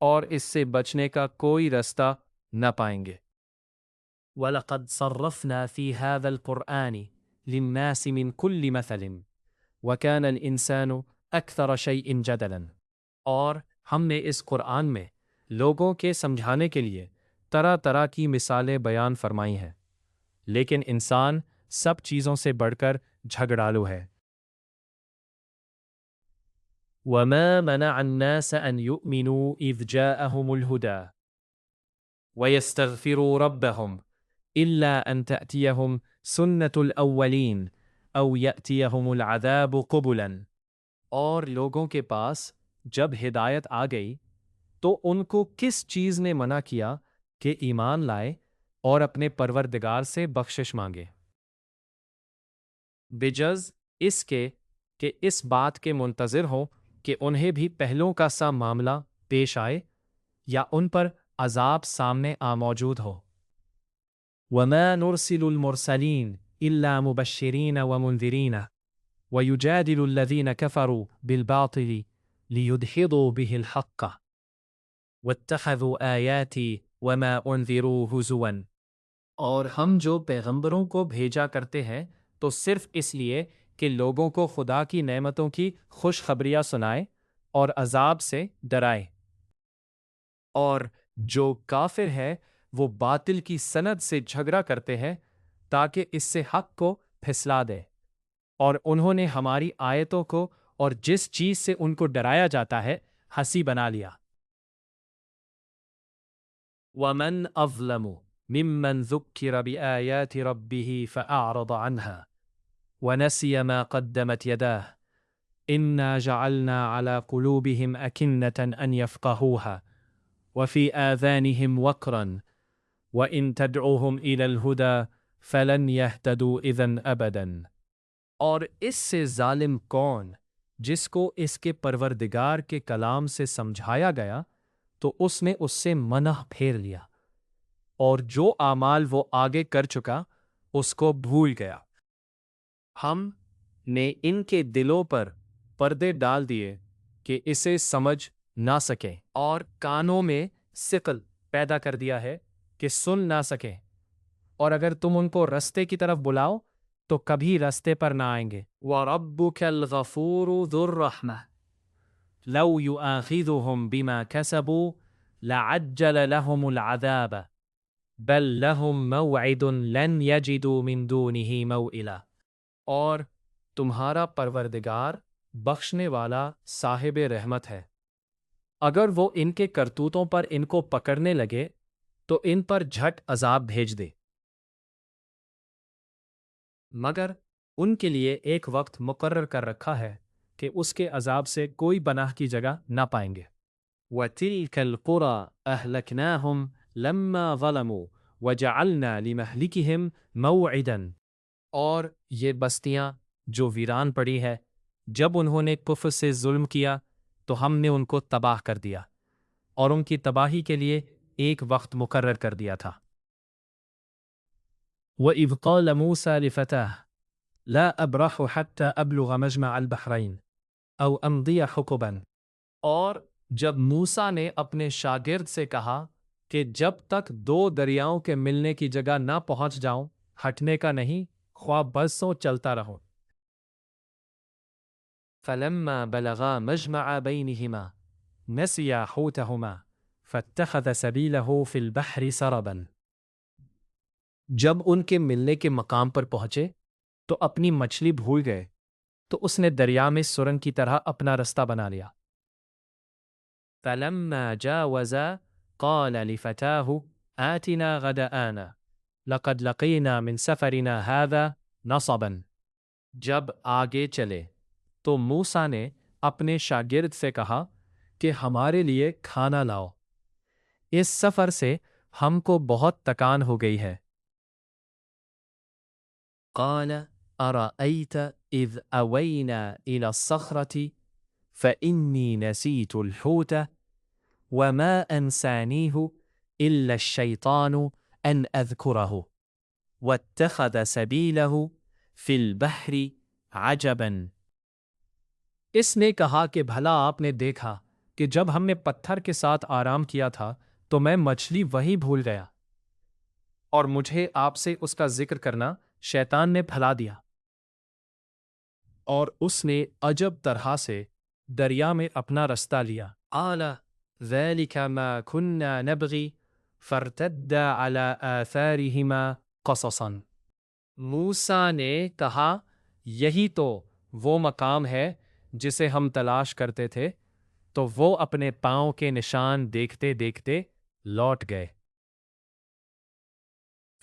اور اس سے بچنے کا کوئی رستہ نہ پائیں گے۔ وَلَقَدْ صَرَّفْنَا فِي هَذَا الْقُرْآنِ لِلنَّاسِ مِنْ كُلِّ مَثَلٍ وَكَانَ الْإِنسَانُ أَكْثَرَ شَيْءٍ جَدَلًا۔ اور ہم نے اس قرآن میں لوگوں کے سمجھانے کے لیے طرح طرح کی مثالیں بیان فرمائی ہیں، لیکن انسان سب چیزوں سے بڑھ کر جھگڑالو ہے۔ وَمَا مَنَعَ النَّاسَ أَن يُؤْمِنُوا إِذْ جَاءَهُمُ الْهُدَى وَيَسْتَغْفِرُوا رَبَّهُمْ إِلَّا أَن تَأْتِيَهُمْ سُنَّةُ الْأَوَّلِينَ أَوْ يَأْتِيَهُمُ الْعَذَابُ قُبُلًا۔ اور لوگوں کے پاس جب ہدایت آ گئی تو ان کو کس چیز نے منع کیا کہ ایمان لائے اور اپنے پروردگار سے بخشش مانگے، بجز اس کے کہ اس بات کے منتظر ہوں کہ انہیں بھی پہلوں کا سا معاملہ پیش آئے یا ان پر عذاب سامنے موجود ہو۔ وَمَا نُرْسِلُ الْمُرْسَلِينَ إِلَّا مُبَشِّرِينَ وَمُنذِرِينَ وَيُجَادِلُ الَّذِينَ كَفَرُوا بِالْبَاطِلِ لِيُدْحِضُوا بِهِ الْحَقَّ وَاتَّخَذُوا آيَاتِي وَمَا أُنذِرُوا هُزُوًا۔ اور ہم جو پیغمبروں کو بھیجا کرتے ہیں تو صرف اس لیے کہ لوگوں کو خدا کی نعمتوں کی خوشخبریاں سنائے اور عذاب سے ڈرائے، اور جو کافر ہے وہ باطل کی سند سے جھگڑا کرتے ہیں تاکہ اس سے حق کو پھسلا دے، اور انہوں نے ہماری آیتوں کو اور جس چیز سے ان کو ڈرایا جاتا ہے ہنسی بنا لیا۔ وَمَنْ أَظْلَمُ مِمَّنْ ذُكِّرَ بِآيَاتِ رَبِّهِ فَأَعْرَضَ عَنْهَا وَنَسِيَ مَا قَدَّمَتْ يَدَاهُ إِنَّا جَعَلْنَا عَلَى قُلُوبِهِمْ أَكِنَّةً أَنْ يَفْقَهُوهَا وَفِي آذَانِهِمْ وَقْرًا وَإِنْ تَدْعُوهُمْ إِلَى الْهُدَى فلن يهتدوا إذن أبدا۔ اور اس سے ظالم کون جس کو اس کے پروردگار کے کلام سے سمجھایا گیا تو اس نے اس سے منع پھیر لیا، اور جو اعمال وہ آگے کر چکا اس کو بھول گیا۔ ہم نے ان کے دلوں پر پردے ڈال دیے کہ اسے سمجھ نہ سکیں، اور کانوں میں ثقل پیدا کر دیا ہے کہ سن نہ سکیں، اور اگر تم ان کو رستے کی طرف بلاؤ تو کبھی رستے پر نہ آئیں گے۔ وَرَبُّكَ الْغَفُورُ ذُو الرَّحْمَةِ لَوْ يُؤَاخِذُهُم بِمَا كَسَبُوا لَعَجَّلَ لَهُمُ الْعَذَابَ بَل لَّهُم مَّوْعِدٌ لَّن يَجِدُوا مِن دُونِهِ مَوْئِلًا۔ اور تمہارا پروردگار بخشنے والا صاحب رحمت ہے، اگر وہ ان کے کرتوتوں پر ان کو پکڑنے لگے تو ان پر جھٹ عذاب بھیج دے، مگر ان کے لیے ایک وقت مقرر کر رکھا ہے کہ اس کے عذاب سے کوئی پناہ کی جگہ نہ پائیں گے۔ وَتِلْكَ الْقُرَىٰ أَهْلَكْنَاهُمْ لَمَّا ظَلَمُوا وَجَعَلْنَا لِمَهْلِكِهِمْ مَوْعِدًا۔ اور یہ بستیاں جو ویران پڑی ہے، جب انہوں نے کفر سے ظلم کیا تو ہم نے ان کو تباہ کر دیا، اور ان کی تباہی کے لیے ایک وقت مقرر کر دیا تھا۔ وَإِذْ قَالَ مُوسَىٰ لِفَتَاهُ لَا أَبْرَحُ حَتَّىٰ أَبْلُغَ مَجْمَعَ الْبَحْرَيْنِ أَوْ أَمْضِيَ حُقُبًا۔ اور جب موسیٰ نے اپنے شاگرد سے کہا کہ جب تک دو دریاؤں کے ملنے کی جگہ نہ پہنچ جاؤں ہٹنے کا نہیں، خواہ برسوں چلتا رہو۔ فَلَمَّا بَلَغَا مَجْمَعَ بَيْنِهِمَا نَسِيَا حُوتَهُمَا فَاتَّخَذَ سَبِيلَهُ فِي الْبَحْرِ سَرَبًا۔ جب ان کے ملنے کے مقام پر پہنچے تو اپنی مچھلی بھول گئے، تو اس نے دریا میں سرنگ کی طرح اپنا رستہ بنا لیا۔ فَلَمَّا جَاوَزَا قَالَ لِفَتَاهُ آتِنَا غَدَاءَنَا لَقَدْ لَقِينَا مِن سَفَرِنَا هَٰذَا نَصَبًا۔ جب آگے چلے تو موسیٰ نے اپنے شاگرد سے کہا کہ ہمارے لیے کھانا لاؤ، اس سفر سے ہم کو بہت تکان ہو گئی ہے۔ قال أرأيت إذ أوينا إلى الصخرة فإني نسيت الحوت وما أنسانيه إلا الشيطان أن أذكره واتخذ سبيله في البحر عجبا۔ اس نے کہا کہ بھلا آپ نے دیکھا کہ جب ہم نے پتھر کے ساتھ آرام کیا تھا تو میں مچھلی وہی بھول گیا، اور مجھے آپ سے اس کا ذکر کرنا شیطان نے بھلا دیا، اور اس نے عجب طرح سے دریا میں اپنا رستہ لیا۔ قال ذلك ما كنا نبغي فارتدا على آثارهما قصصا۔ موسیٰ نے کہا یہی تو وہ مقام ہے جسے ہم تلاش کرتے تھے، تو وہ اپنے پاؤں کے نشان دیکھتے دیکھتے لوٹ گئے۔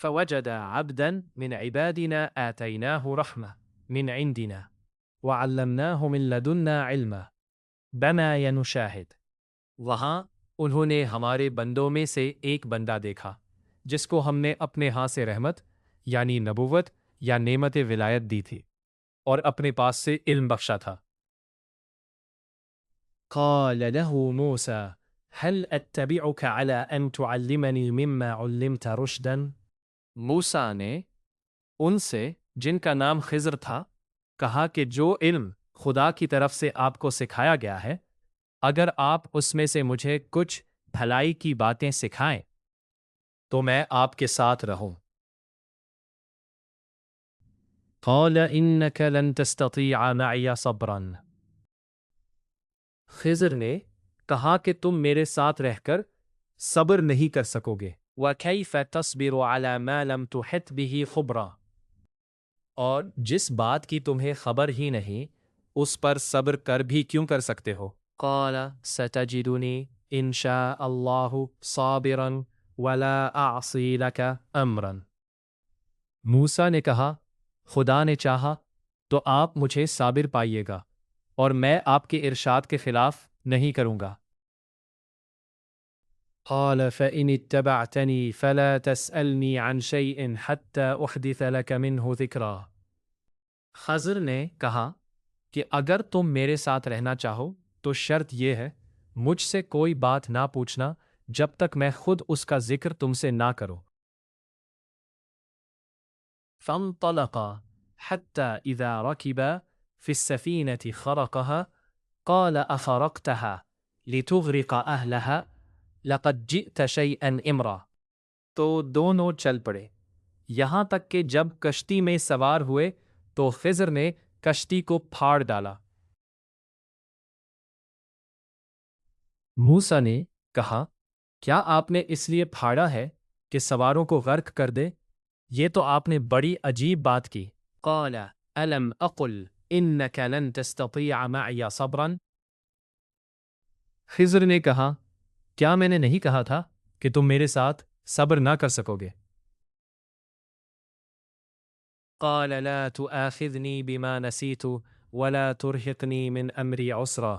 فوجد عبدا من عبادنا آتيناه رحمة من عندنا وعلمناه من لدنا علما بما ينشاهد۔ وہاں انہوں نے ہمارے بندوں میں سے ایک بندہ دیکھا جس کو ہم نے اپنے ہاں سے رحمت یعنی نبوت یا نعمت ولایت دی تھی، اور اپنے پاس سے علم بخشا تھا۔ قال له موسى هل أتبعك على أن تعلمني مما علمت رشدا؟ موسیٰ نے ان سے جن کا نام خضر تھا کہا کہ جو علم خدا کی طرف سے آپ کو سکھایا گیا ہے، اگر آپ اس میں سے مجھے کچھ بھلائی کی باتیں سکھائیں تو میں آپ کے ساتھ رہوں۔ قال إنك لن تستطيع معي صبرا۔ خضر نے کہا کہ تم میرے ساتھ رہ کر صبر نہیں کر سکو گے۔ وَكَيْفَ تَصْبِرُ عَلَى مَا لَمْ تُحِطْ بِهِ خُبْرًا۔ اور جس بات کی تمہیں خبر ہی نہیں اس پر صبر کر بھی کیوں کر سکتے ہو؟ قال ستجدنی ان شاء اللہ صابرا ولا اعصی لک امرا۔ موسیٰ نے کہا خدا نے چاہا تو آپ مجھے صابر پائیے گا، اور میں آپ کے ارشاد کے خلاف نہیں کروں گا۔ قال فإن اتبعتني فلا تسألني عن شيء حتى أحدث لك منه ذكرا۔ خضر نے کہا کہ اگر تم میرے ساتھ رہنا چاہو تو شرط یہ ہے مجھ سے کوئی بات نہ پوچھنا جب تک میں خود اس کا ذکر تم سے نہ کروں۔ فانطلقا حتى إذا ركبا في السفينة خرقها قال أخرقتها لتغرق أهلها لقد جئت شيئا امرا۔ تو دونوں چل پڑے یہاں تک کہ جب کشتی میں سوار ہوئے تو خضر نے کشتی کو پھاڑ ڈالا۔ موسیٰ نے کہا کیا آپ نے اس لیے پھاڑا ہے کہ سواروں کو غرق کر دے؟ یہ تو آپ نے بڑی عجیب بات کی۔ قال الم اقل انک لن تستطیع معی صبرا۔ خضر نے کہا کیا میں نے نہیں کہا تھا کہ تم میرے ساتھ صبر نہ کر سکو گے؟ قال لا تؤاخذنی بما نسیت ولا ترہقنی من امری عسرا۔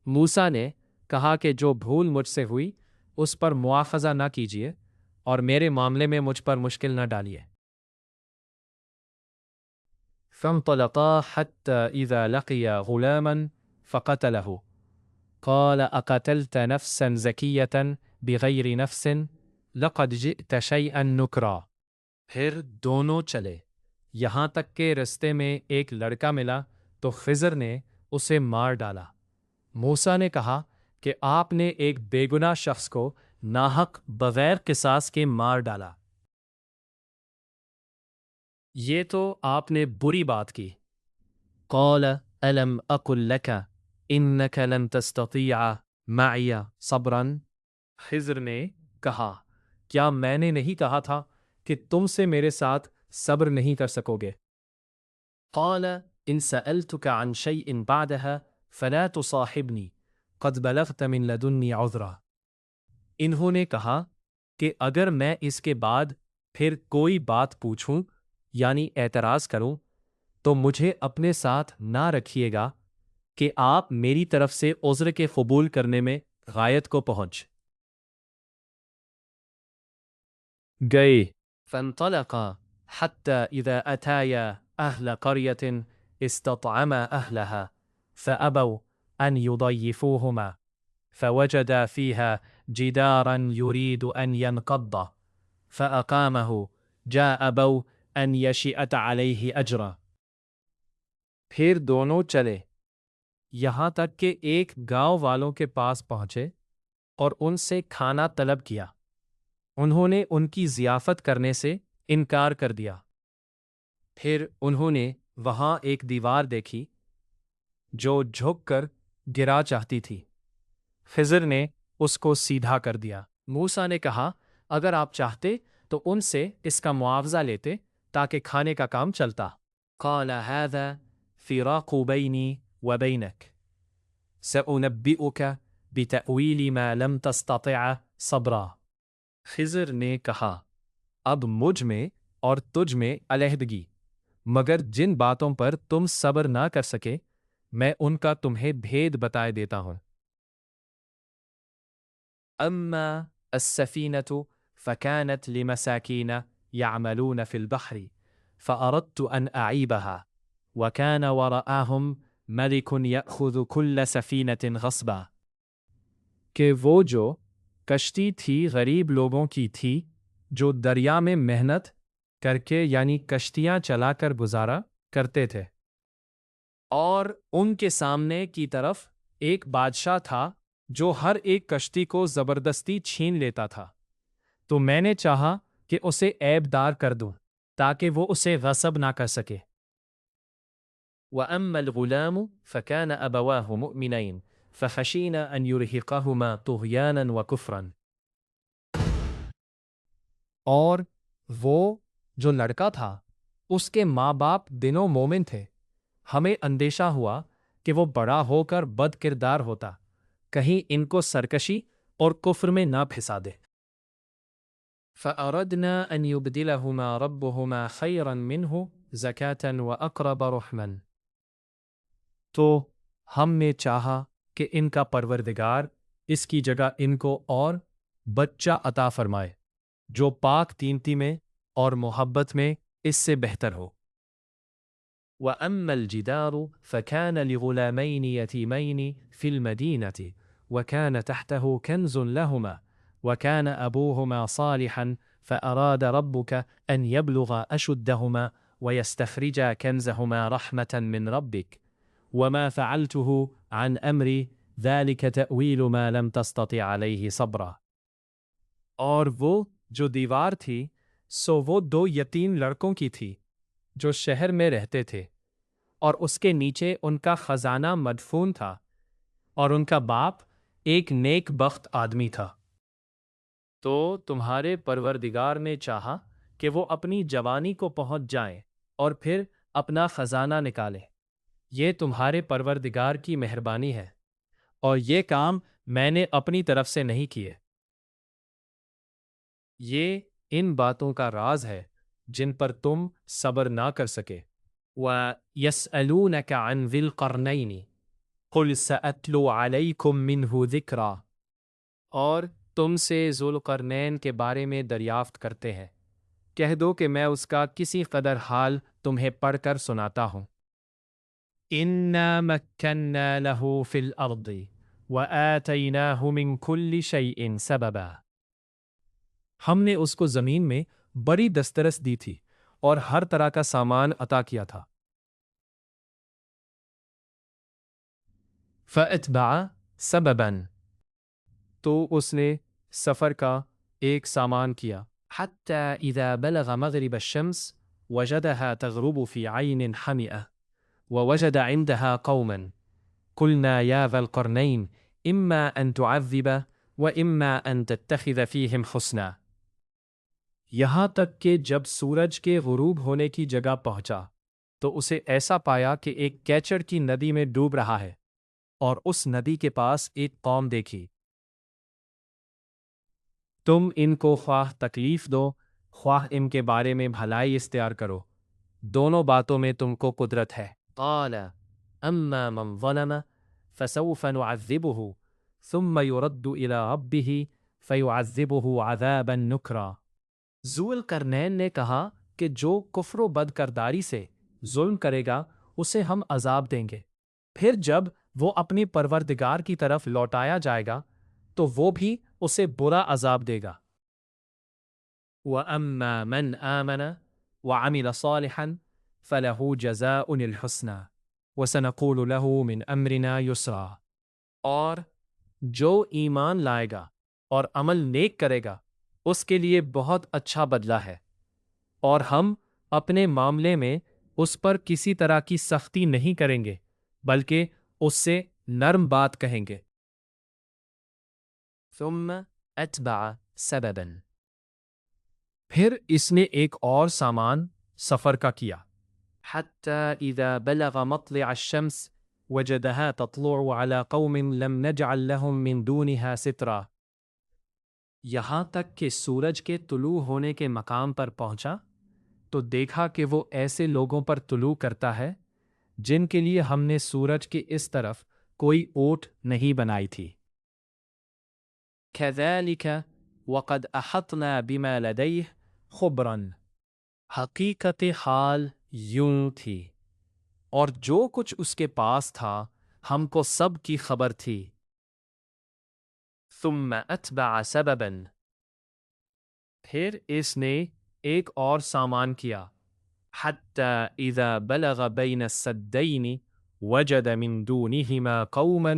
موسیٰ نے کہا کہ جو بھول مجھ سے ہوئی اس پر مواخذہ نہ کیجیے اور میرے معاملے میں مجھ پر مشکل نہ ڈالیے۔ فانطلقا حتى إذا لقيا غلاما فقتله قال أقتلت نفسا زكية بغير نفس لقد جئت شيئا نكرا۔ پھر دونوں چلے یہاں تک کہ رستے میں ایک لڑکا ملا تو خضر نے اسے مار ڈالا۔ موسیٰ نے کہا کہ آپ نے ایک بے گناہ شخص کو ناحق بغیر قصاص کے مار ڈالا۔ یہ تو آپ نے بری بات کی۔ قال الم اقل لک انک لن تستطیع معی صبرا۔ خضر نے کہا کیا میں نے نہیں کہا تھا کہ تم سے میرے ساتھ صبر نہیں کر سکو گے؟ قال ان سألتک عن شیء بعدها فلا تصاحبنی قد بلغت من لدنی عذرا۔ انہوں نے کہا کہ اگر میں اس کے بعد پھر کوئی بات پوچھوں یعنی اعتراض کروں تو مجھے اپنے ساتھ نہ رکھیے گا کہ آپ میری طرف سے عذر کے قبول کرنے میں غایت کو پہنچ گئے۔ فانطلقا حتى إذا أتايا أهل قرية استطعما أهلها فأبوا أن يضيفوهما فوجدا فيها جدارا يريد أن ينقض فأقامه جاء أبوا أن يشئت عليه أجرا۔ پھر دونوں چلے یہاں تک کہ ایک گاؤں والوں کے پاس پہنچے اور ان سے کھانا طلب کیا۔ انہوں نے ان کی ضیافت کرنے سے انکار کر دیا۔ پھر انہوں نے وہاں ایک دیوار دیکھی جو جھک کر گرا چاہتی تھی۔ خضر نے اس کو سیدھا کر دیا۔ موسیٰ نے کہا اگر آپ چاہتے تو ان سے اس کا معاوضہ لیتے تاکہ کھانے کا کام چلتا۔ قال هذا فراق بینی وبینک سأنبئک بتأویل ما لم تستطع صبرا۔ خضر نے کہا اب مجھ میں اور تجھ میں علیحدگی مگر جن باتوں پر تم صبر نہ کر سکے میں ان کا تمہیں بھید بتائے دیتا ہوں۔ اما السفینة فكانت لمساکین يعملون في البحر فأردت أن أعيبها وكان وراءهم ملك يأخذ كل سفينة غصبا۔ کہ وہ جو کشتی تھی غریب لوگوں کی تھی جو دریا میں محنت کر کے یعنی کشتیاں چلا کر گزارا کرتے تھے، اور ان کے سامنے کی طرف ایک بادشاہ تھا جو ہر ایک کشتی کو زبردستی چھین لیتا تھا، تو میں نے چاہا کہ اسے عیب دار کر دوں تاکہ وہ اسے غصب نہ کر سکے۔ وَأَمَّا الْغُلَامُ فَكَانَ أَبَوَاهُ مُؤْمِنَيْنِ فَخَشِينَا أَن يُرْهِقَهُمَا طُغْيَانًا وَكُفْرًا۔ اور وہ جو لڑکا تھا اس کے ماں باپ دونوں مومن تھے، ہمیں اندیشہ ہوا کہ وہ بڑا ہو کر بد کردار ہوتا، کہیں ان کو سرکشی اور کفر میں نہ پھنسا دے۔ فَأَرَدْنَا أَن يُبْدِلَهُمَا رَبُّهُمَا خَيْرًا مِّنْهُ زَكَاةً وَأَقْرَبَ رُحْمًا۔ تو ہم نے چاہا کہ ان کا پروردگار اس کی جگہ ان کو اور بچہ عطا فرمائے جو پاک تینتی میں اور محبت میں اس سے بہتر ہو۔ وَأَمَّا الْجِدَارُ فَكَانَ لِغُلَامَيْنِ يَتِيمَيْنِ فِي الْمَدِينَةِ وَكَانَ تَحْتَهُ كَنْزٌ لَهُمَا وَكَانَ أَبُوهُمَا صَالِحًا فَأَرَادَ رَبُّكَ أَنْ يَبْلُغَا أَشُدَّهُمَا وَيَسْتَخْرِجَا كَنْزَهُمَا رَحْمَةً مِّن رَبِّكَ وَمَا فَعَلْتُهُ عَنْ أَمْرِي ذَلِكَ تَأْوِيلُ مَا لَمْ تَسْتَطِعْ عَلَيْهِ صَبْرًا۔ اور وہ جو دیوار تھی سو وہ دو یتیم لڑکوں کی تھی جو شہر میں رہتے تھے، اور اس کے نیچے ان کا خزانہ مدفون تھا، اور ان کا باپ ایک نیک بخت آدمی تھا۔ تو تمہارے پروردگار نے چاہا کہ وہ اپنی جوانی کو پہنچ جائیں اور پھر اپنا خزانہ نکالیں۔ یہ تمہارے پروردگار کی مہربانی ہے، اور یہ کام میں نے اپنی طرف سے نہیں کیے۔ یہ ان باتوں کا راز ہے جن پر تم صبر نہ کر سکے۔ وَيَسْأَلُونَكَ عَنْ ذِي الْقَرْنَيْنِ قُلْ سَأَتْلُو عَلَيْكُمْ مِنْهُ ذِكْرًا۔ اور تم سے ذوالقرنین کے بارے میں دریافت کرتے ہیں، کہہ دو کہ میں اس کا کسی قدر حال تمہیں پڑھ کر سناتا ہوں۔ إِنَّا مَكَّنَّا لَهُ فِي الْأَرْضِ وَآتَيْنَاهُ مِنْ كُلِّ شَيْءٍ سَبَبًا۔ ہم نے اس کو زمین میں بڑی دسترس دی تھی اور ہر طرح کا سامان عطا کیا تھا۔ فَأَتْبَعَ سَبَبًا، تو اس نے سفر کا ایک سامان کیا، حَتَّى إِذَا بَلَغَ مَغْرِبَ الشَّمْسِ وَجَدَهَا تَغْرُبُ فِي عَيْنٍ حَمِئَةٍ وَوَجَدَ عِندَهَا قَوْمًا قُلْنَا يَا ذَا الْقَرْنَيْنِ إِمَّا أَن تُعَذِّبَ وَإِمَّا أَن تَتَّخِذَ فِيهِمْ حُسْنًا۔ یہاں تک کہ جب سورج کے غروب ہونے کی جگہ پہنچا تو اسے ایسا پایا کہ ایک کیچڑ کی ندی میں ڈوب رہا ہے، اور اس ندی کے پاس ایک قوم دیکھی۔ تم ان کو خواہ تکلیف دو خواہ ان کے بارے میں بھلائی اختیار کرو، دونوں باتوں میں تم کو قدرت ہے۔ قال اما من ظلم فسوف نعذبه ثم يرد الى ربه فيعذبه عذابا نكرا۔ ذوالقرنین نے کہا کہ جو کفر و بدکرداری سے ظلم کرے گا اسے ہم عذاب دیں گے، پھر جب وہ اپنی پروردگار کی طرف لوٹایا جائے گا تو وہ بھی اسے برا عذاب دے گا۔ وَأَمَّا مَنْ آمَنَ وَعَمِلَ صَالِحًا فَلَهُ جَزَاءٌ الْحُسْنَى وَسَنَقُولُ لَهُ مِنْ أَمْرِنَا يُسْرًا۔ اور جو ایمان لائے گا اور عمل نیک کرے گا اس کے لیے بہت اچھا بدلہ ہے، اور ہم اپنے معاملے میں اس پر کسی طرح کی سختی نہیں کریں گے بلکہ اس سے نرم بات کہیں گے۔ ثم اتبع سببا، پھر اس نے ایک اور سامان سفر کا کیا، حتى اذا بلغ مطلع الشمس وجدها تطلع على قوم لم نجعل لهم من دونها سترا۔ یہاں تک کہ سورج کے طلوع ہونے کے مقام پر پہنچا تو دیکھا کہ وہ ایسے لوگوں پر طلوع کرتا ہے جن کے لیے ہم نے سورج کے اس طرف کوئی اوٹ نہیں بنائی تھی۔ كَذَلِكَ وَقَدْ أَحَطْنَا بِمَا لَدَيْهِ خُبْرًا، حقیقت حال یوں تھی، اور جو کچھ اس کے پاس تھا ہم کو سب کی خبر تھی۔ ثم اتبع سببا، پھر اس نے ایک اور سامان کیا، حتى اذا بلغ بين السدين وجد من دونهما قوما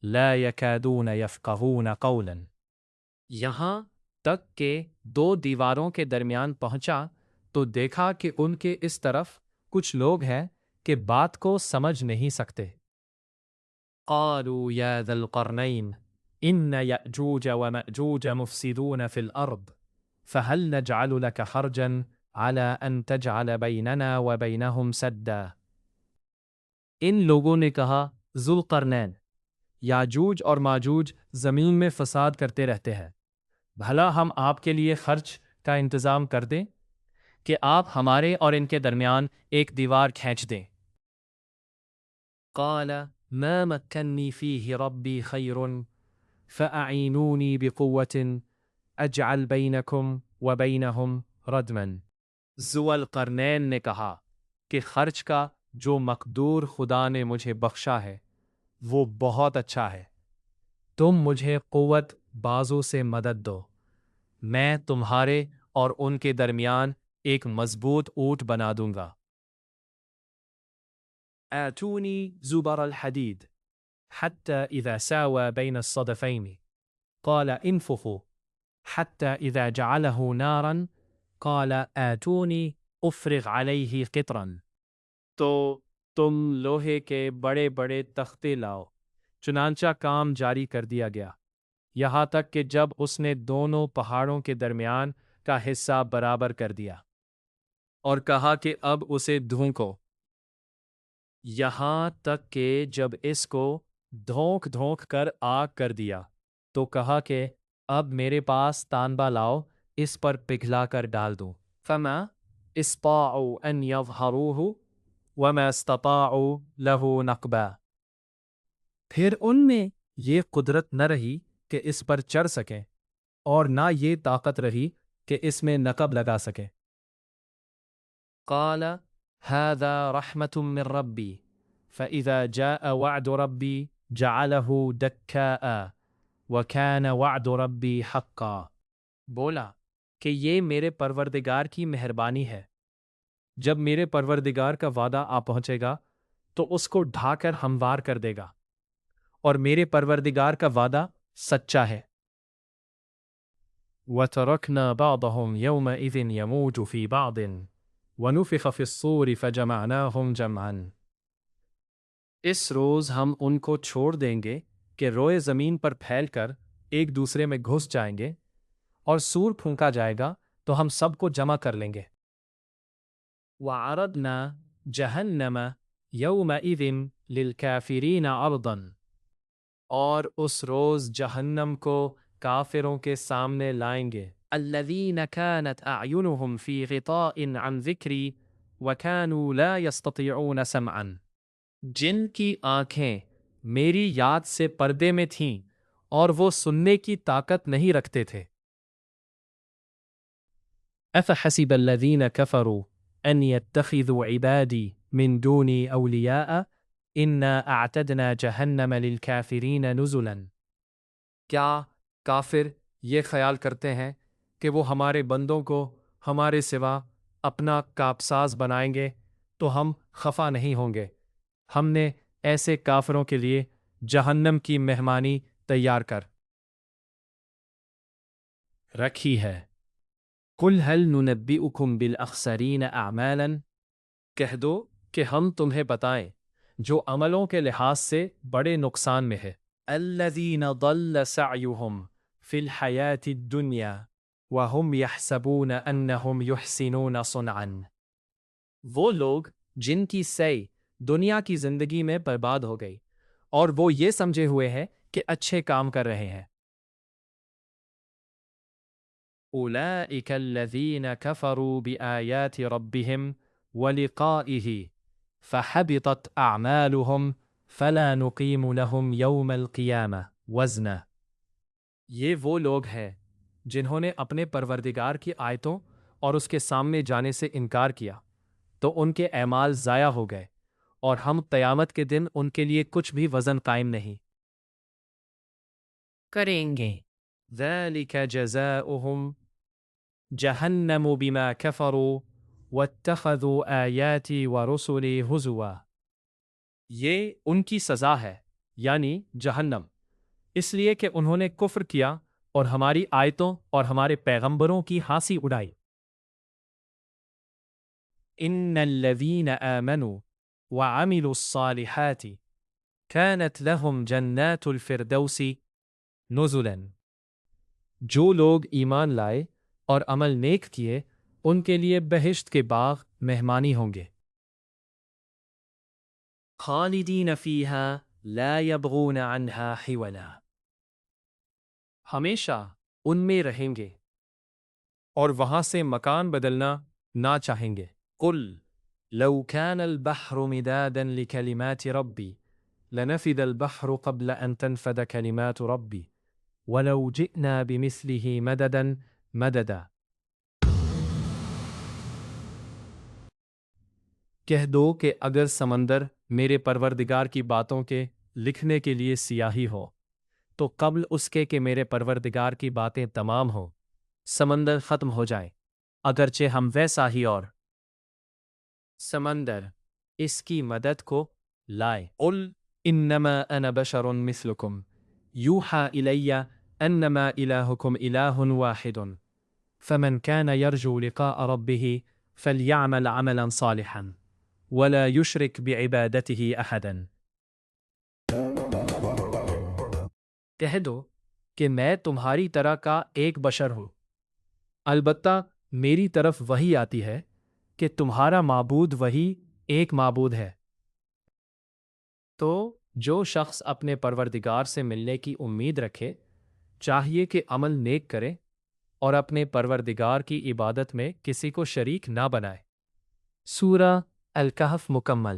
لا يكادون يفقهون قولا۔ یہاں تک کہ دو دیواروں کے درمیان پہنچا تو دیکھا کہ ان کے اس طرف کچھ لوگ ہیں کہ بات کو سمجھ نہیں سکتے۔ قالوا يا ذا القرنين إن يأجوج ومأجوج مفسدون في الأرض فهل نجعل لك خرجا على أن تجعل بيننا وبينهم سدا۔ ان لوگوں نے کہا ذوالقرنین، یاجوج اور ماجوج زمین میں فساد کرتے رہتے ہیں، بھلا ہم آپ کے لیے خرچ کا انتظام کر دیں کہ آپ ہمارے اور ان کے درمیان ایک دیوار کھینچ دیں۔ قال ما مكنني فيه ربي خير فأعينوني بقوة أجعل بينكم وبينهم ردما۔ ذو القرنین نے کہا کہ خرچ کا جو مقدور خدا نے مجھے بخشا ہے وہ بہت اچھا ہے، تم مجھے قوت بازو سے مدد دو، میں تمہارے اور ان کے درمیان ایک مضبوط اونٹ بنا دوں گا۔ آتونی زبر الحدید حتى إذا ساوى بين الصدفين قال انفخوا حتى إذا جعله نارا قال آتوني أفرغ عليه قطرا۔ تو تم لوہے کے بڑے بڑے تختے لاؤ۔ چنانچہ کام جاری کر دیا گیا، یہاں تک کہ جب اس نے دونوں پہاڑوں کے درمیان کا حصہ برابر کر دیا اور کہا کہ اب اسے دھونکو، یہاں تک کہ جب اس کو دھونک دھونک کر آگ کر دیا تو کہا کہ اب میرے پاس تانبا لاؤ، اس پر پگھلا کر ڈال دوں۔ فما استطاعوا ان يظهروه وما استطاعوا له نقبا۔ پھر ان میں یہ قدرت نہ رہی کہ اس پر چڑھ سکیں اور نہ یہ طاقت رہی کہ اس میں نقب لگا سکیں۔ قال هذا رحمة من ربي فإذا جاء وعد ربي جعله دكاء وكان وعد ربي حقا۔ بولا کہ یہ میرے پروردگار کی مہربانی ہے، جب میرے پروردگار کا وعدہ آ پہنچے گا تو اس کو ڈھا کر ہموار کر دے گا، اور میرے پروردگار کا وعدہ سچا ہے۔ وَتَرَكْنَا بَعْضَهُمْ يَوْمَئِذٍ يَمُوجُ فِي بَعْضٍ وَنُفِخَ فِي الصُّورِ فَجَمَعْنَاهُمْ جَمْعًا۔ اس روز ہم ان کو چھوڑ دیں گے کہ روئے زمین پر پھیل کر ایک دوسرے میں گھس جائیں گے، اور سور پھونکا جائے گا تو ہم سب کو جمع کر لیں گے۔ وَعَرَضْنَا جَهَنَّمَ يَوْمَئِذٍ لِلْكَافِرِينَ عَرْضًا۔ اور اس روز جہنم کو کافروں کے سامنے لائیں گے۔ الَّذِينَ كَانَتْ أَعْيُنُهُمْ فِي غِطَاءٍ عَنْ ذِكْرِي وَكَانُوا لَا يَسْتَطِيعُونَ سَمْعًا۔ جن کی آنکھیں میری یاد سے پردے میں تھیں اور وہ سننے کی طاقت نہیں رکھتے تھے۔ أَفَحَسِبَ الَّذِينَ كَفَرُوا أَنْ يَتَّخِذُوا عِبَادِي مِنْ دُونِي أَوْلِيَاءَ إِنَّا أَعْتَدْنَا جَهَنَّمَ لِلْكَافِرِينَ نُزُلًا۔ کیا کافر یہ خیال کرتے ہیں کہ وہ ہمارے بندوں کو ہمارے سوا اپنا کاپساز بنائیں گے تو ہم خفا نہیں ہوں گے؟ ہم نے ایسے کافروں کے لیے جہنم کی مہمانی تیار کر رکھی ہے۔ قُلْ هَلْ نُنَبِّئُكُمْ بِالْأَخْسَرِينَ أَعْمَالًا۔ کہہ دو کہ ہم تمہیں بتائیں جو عملوں کے لحاظ سے بڑے نقصان میں ہے۔ الَّذِينَ ضَلَّ سَعْيُهُمْ فِي الْحَيَاةِ الدُّنْيَا وَهُمْ يَحْسَبُونَ أَنَّهُمْ يُحْسِنُونَ صُنْعًا۔ وہ لوگ جن کی سعی دنیا کی زندگی میں برباد ہو گئی اور وہ یہ سمجھے ہوئے ہیں کہ اچھے کام کر رہے ہیں۔ أولئك الذين كفروا بآيات ربهم ولقائه فحبطت أعمالهم فلا نقيم لهم يوم القيامة وزنا۔ یہ وہ لوگ ہیں جنہوں نے اپنے پروردگار کی آیتوں اور اس کے سامنے جانے سے انکار کیا، تو ان کے اعمال ضائع ہو گئے، اور ہم قیامت کے دن ان کے لیے کچھ بھی وزن قائم نہیں کریں گے۔ ذَلِكَ جَزَاؤُهُمْ جَهَنَّمُ بِمَا كَفَرُوا وَاتَّخَذُوا آيَاتِي وَرُسُلِي هُزُوًا۔ یہ ان کی سزا ہے، یعنی جہنم، اس لیے کہ انہوں نے کفر کیا اور ہماری آیتوں اور ہمارے پیغمبروں کی ہنسی اڑائی۔ إِنَّ الَّذِينَ آمَنُوا وَعَمِلُوا الصَّالِحَاتِ كَانَتْ لَهُمْ جَنَّاتُ الْفِرْدَوْسِ نُزُلًا۔ جو لوگ ایمان لائے اور عمل نیک کیے ان کے لیے بہشت کے باغ مہمانی ہوں گے۔ خالدین فیہا لا یبغون عنہا حولا۔ ہمیشہ ان میں رہیں گے اور وہاں سے مکان بدلنا نہ چاہیں گے۔ قل لو كان البحر مدادا لكلمات ربي لنفد البحر قبل أن تنفد كلمات ربي وَلَوْ جِئْنَا بِمِثْلِهِ مَدَدًا مَدَدًا۔ کہہ دو کہ اگر سمندر میرے پروردگار کی باتوں کے لکھنے کے لیے سیاہی ہو تو قبل اس کے کہ میرے پروردگار کی باتیں تمام ہوں سمندر ختم ہو جائے، اگرچہ ہم ویسا ہی اور سمندر اس کی مدد کو لائے۔ قل انما انا بشر مثلکم یوحى الی انما الہکم الہ واحد فمن كان يرجو لقاء ربه فليعمل عملا صالحا ولا يشرك بعبادته احدا۔ کہہ دو کہ میں تمہاری طرح کا ایک بشر ہوں، البتہ میری طرف وحی آتی ہے کہ تمہارا معبود وہی ایک معبود ہے۔ تو جو شخص اپنے پروردگار سے ملنے کی امید رکھے چاہیے کہ عمل نیک کرے اور اپنے پروردگار کی عبادت میں کسی کو شریک نہ بنائے۔ سورہ الکہف مکمل۔